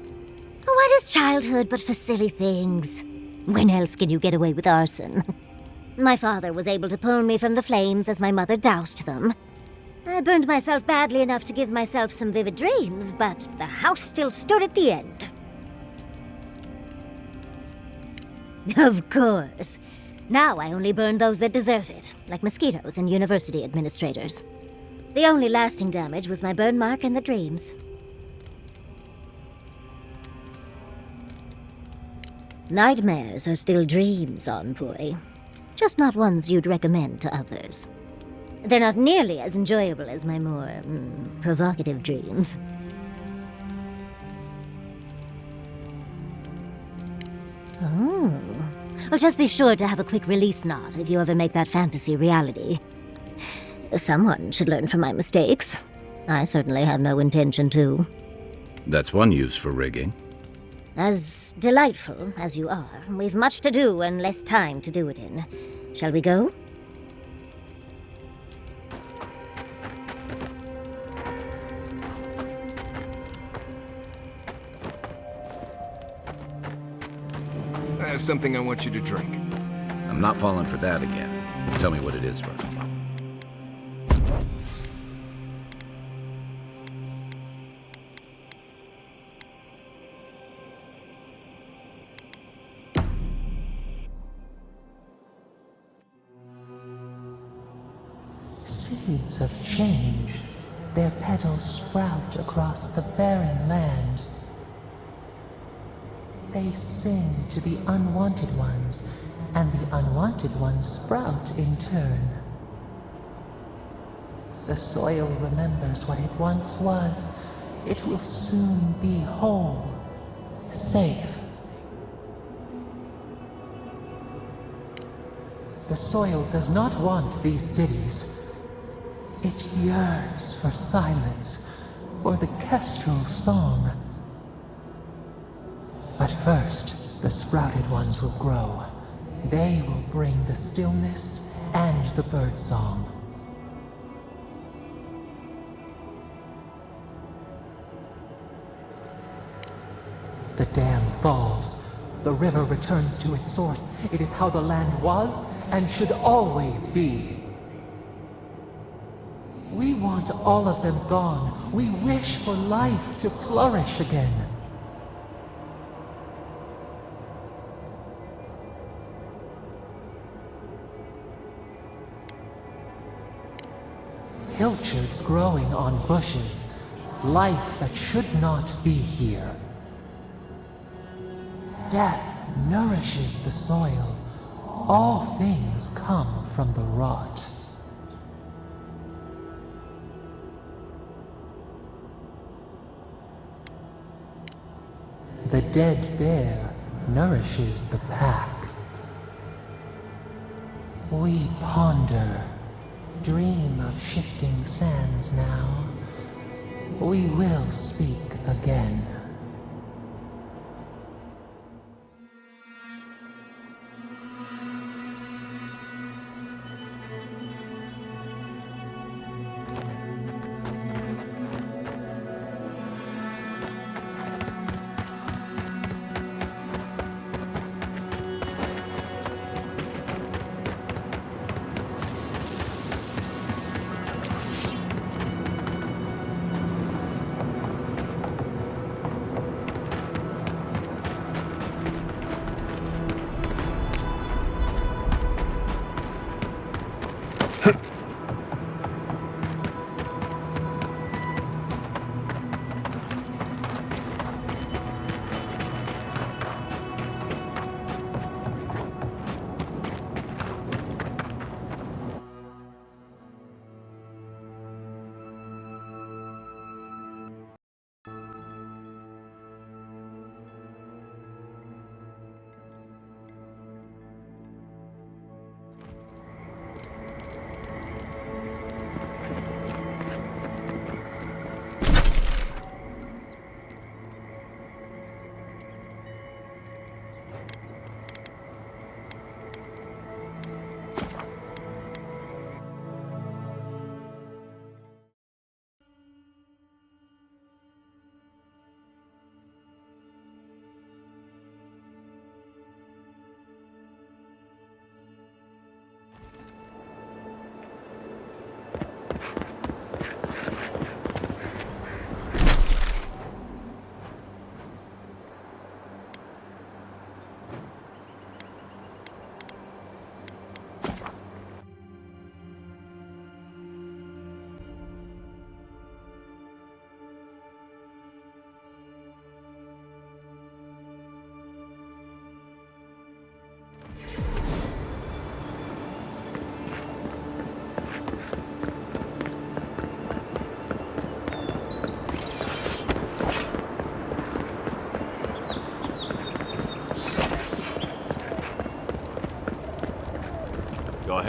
What is childhood but for silly things? When else can you get away with arson? My father was able to pull me from the flames as my mother doused them. I burned myself badly enough to give myself some vivid dreams, but the house still stood at the end. Of course. Now I only burn those that deserve it, like mosquitoes and university administrators. The only lasting damage was my burn mark and the dreams. Nightmares are still dreams, envoy. Just not ones you'd recommend to others. They're not nearly as enjoyable as my more, provocative dreams. Oh. Well, just be sure to have a quick release knot if you ever make that fantasy reality. Someone should learn from my mistakes. I certainly have no intention to. That's one use for rigging. As delightful as you are, we've much to do and less time to do it in. Shall we go? I have something I want you to drink. I'm not falling for that again. Tell me what it is first. Seeds of change, their petals sprout across the barren land. They sing to the unwanted ones, and the unwanted ones sprout in turn. The soil remembers what it once was. It will soon be whole, safe. The soil does not want these cities. It yearns for silence, for the kestrel song. But first, the sprouted ones will grow. They will bring the stillness and the birdsong. The dam falls. The river returns to its source. It is how the land was and should always be. We want all of them gone. We wish for life to flourish again. Pilchards growing on bushes. Life that should not be here. Death nourishes the soil. All things come from the rot. The dead bear nourishes the pack. We ponder, dream of shifting sands now. We will speak again.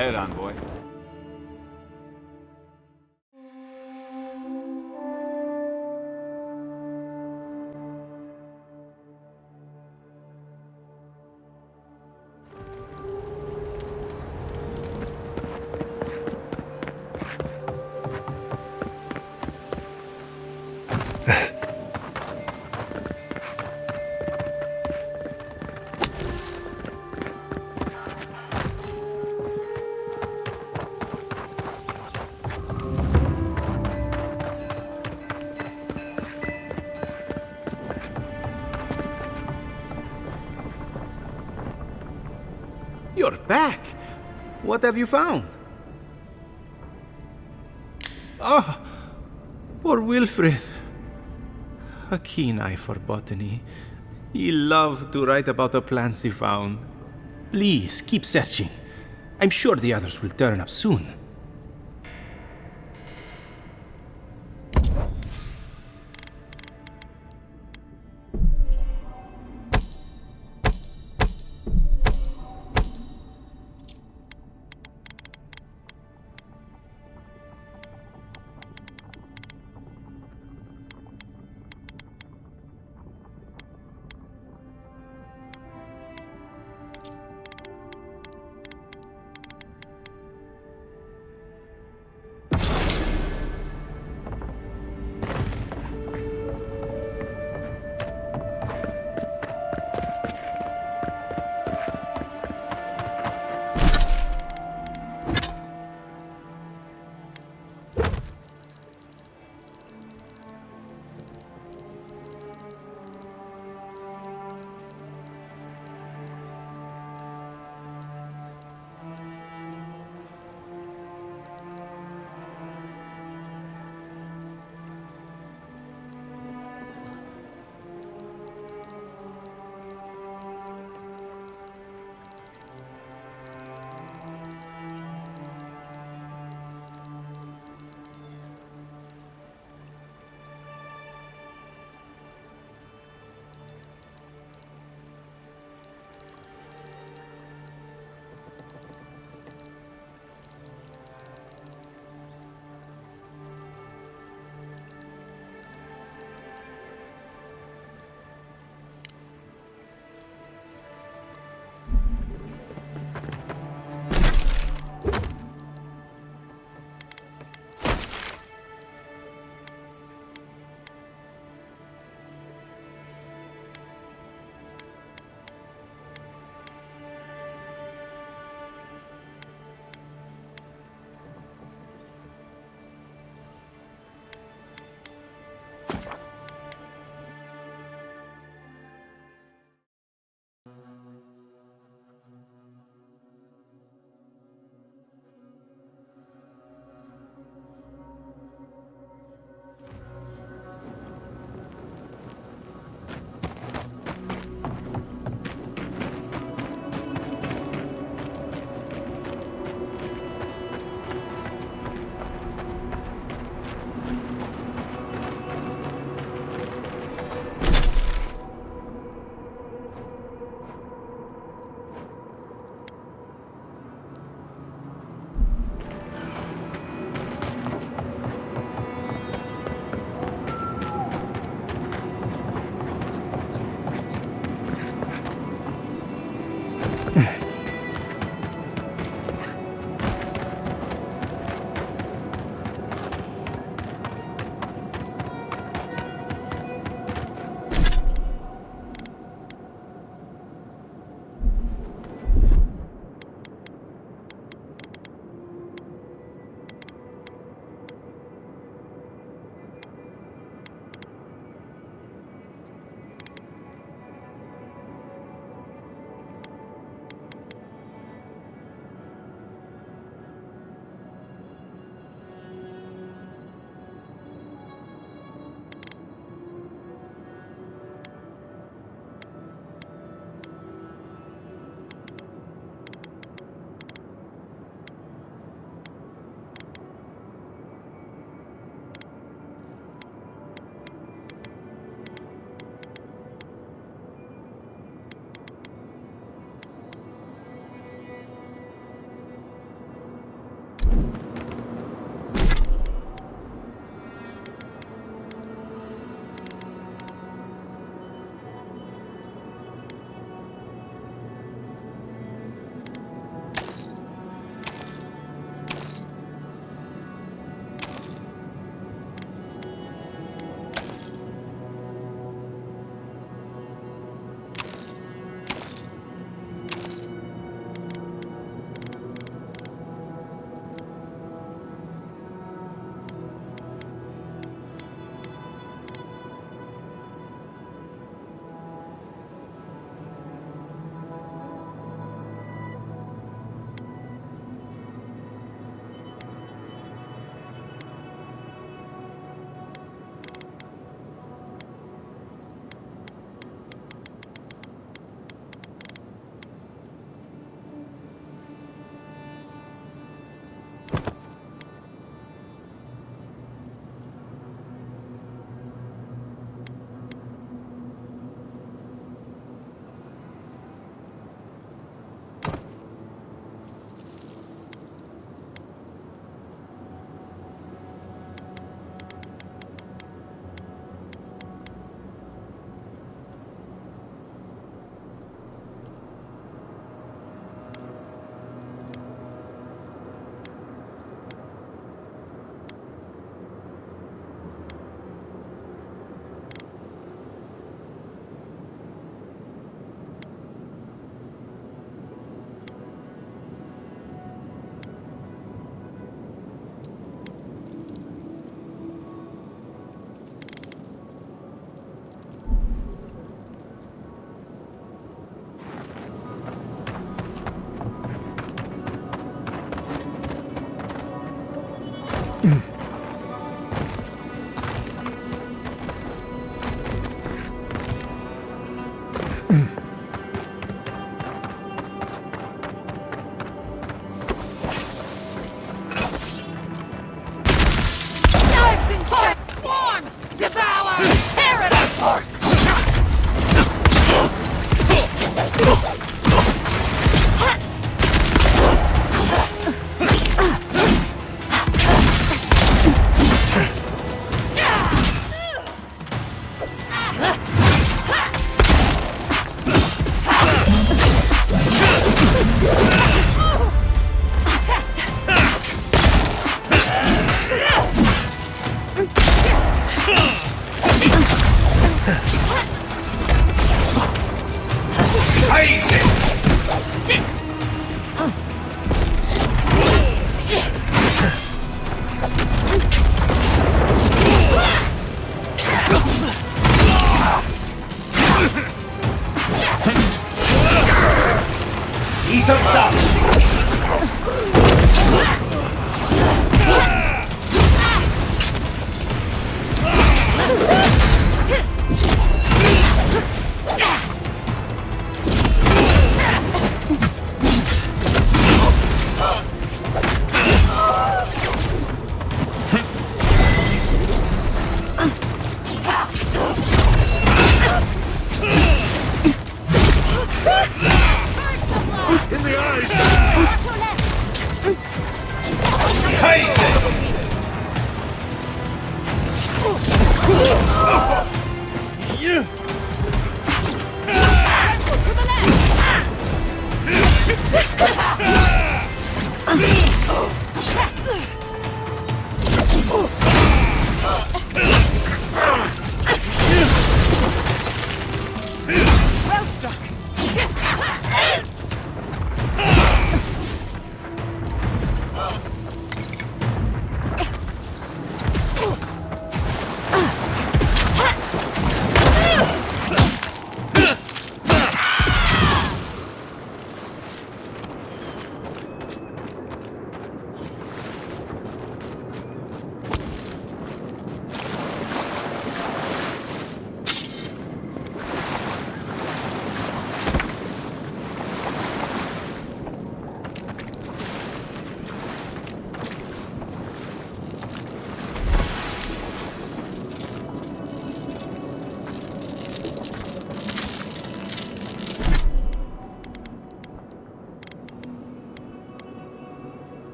ahead, envoy. You're back! What have you found? Ah! Poor Wilfred. A keen eye for botany. He loved to write about the plants he found. Please, keep searching. I'm sure the others will turn up soon.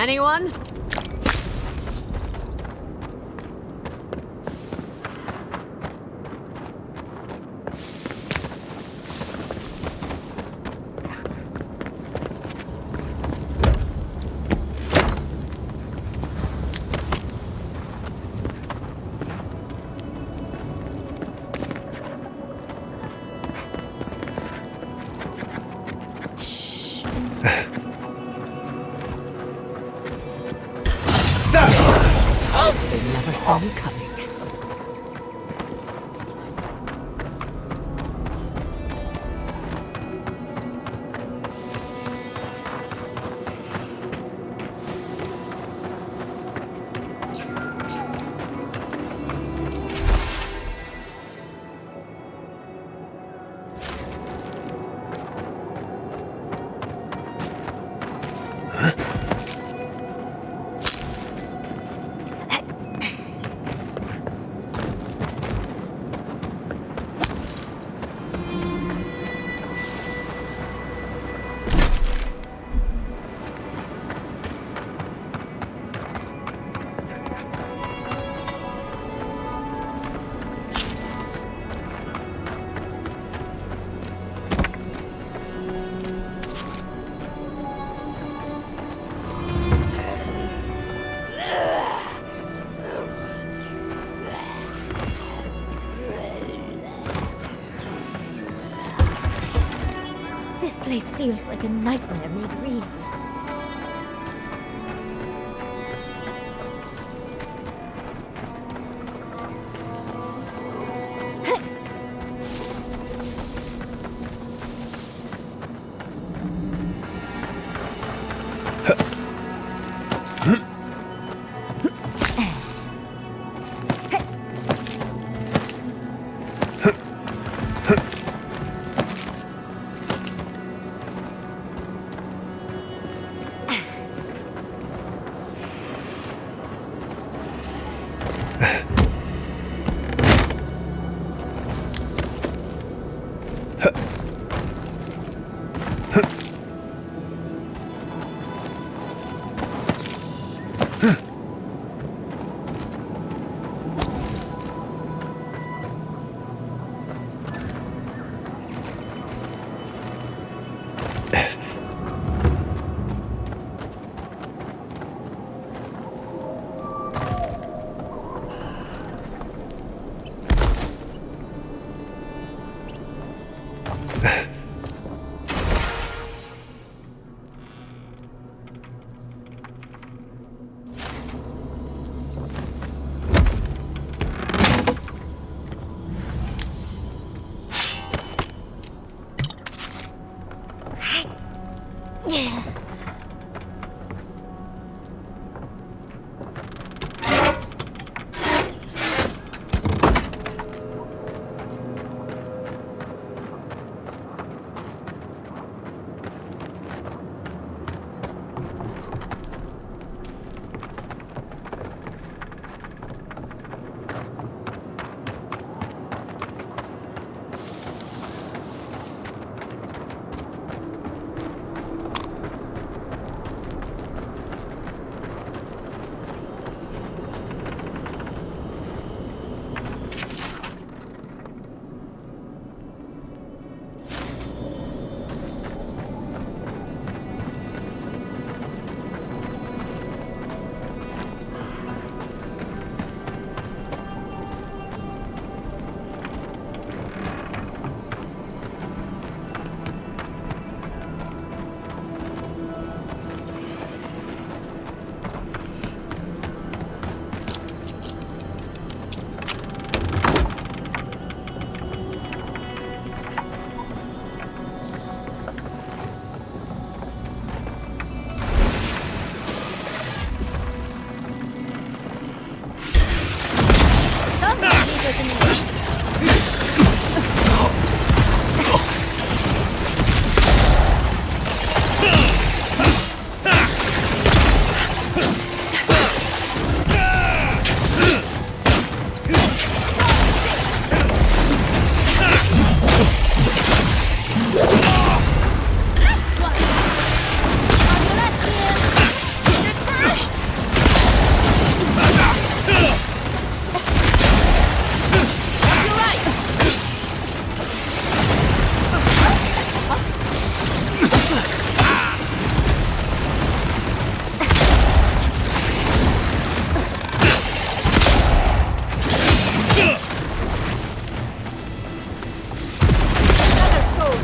Anyone? Never saw you coming. This place feels like a nightmare made real.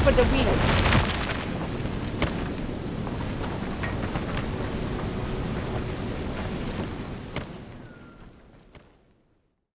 For the wheel.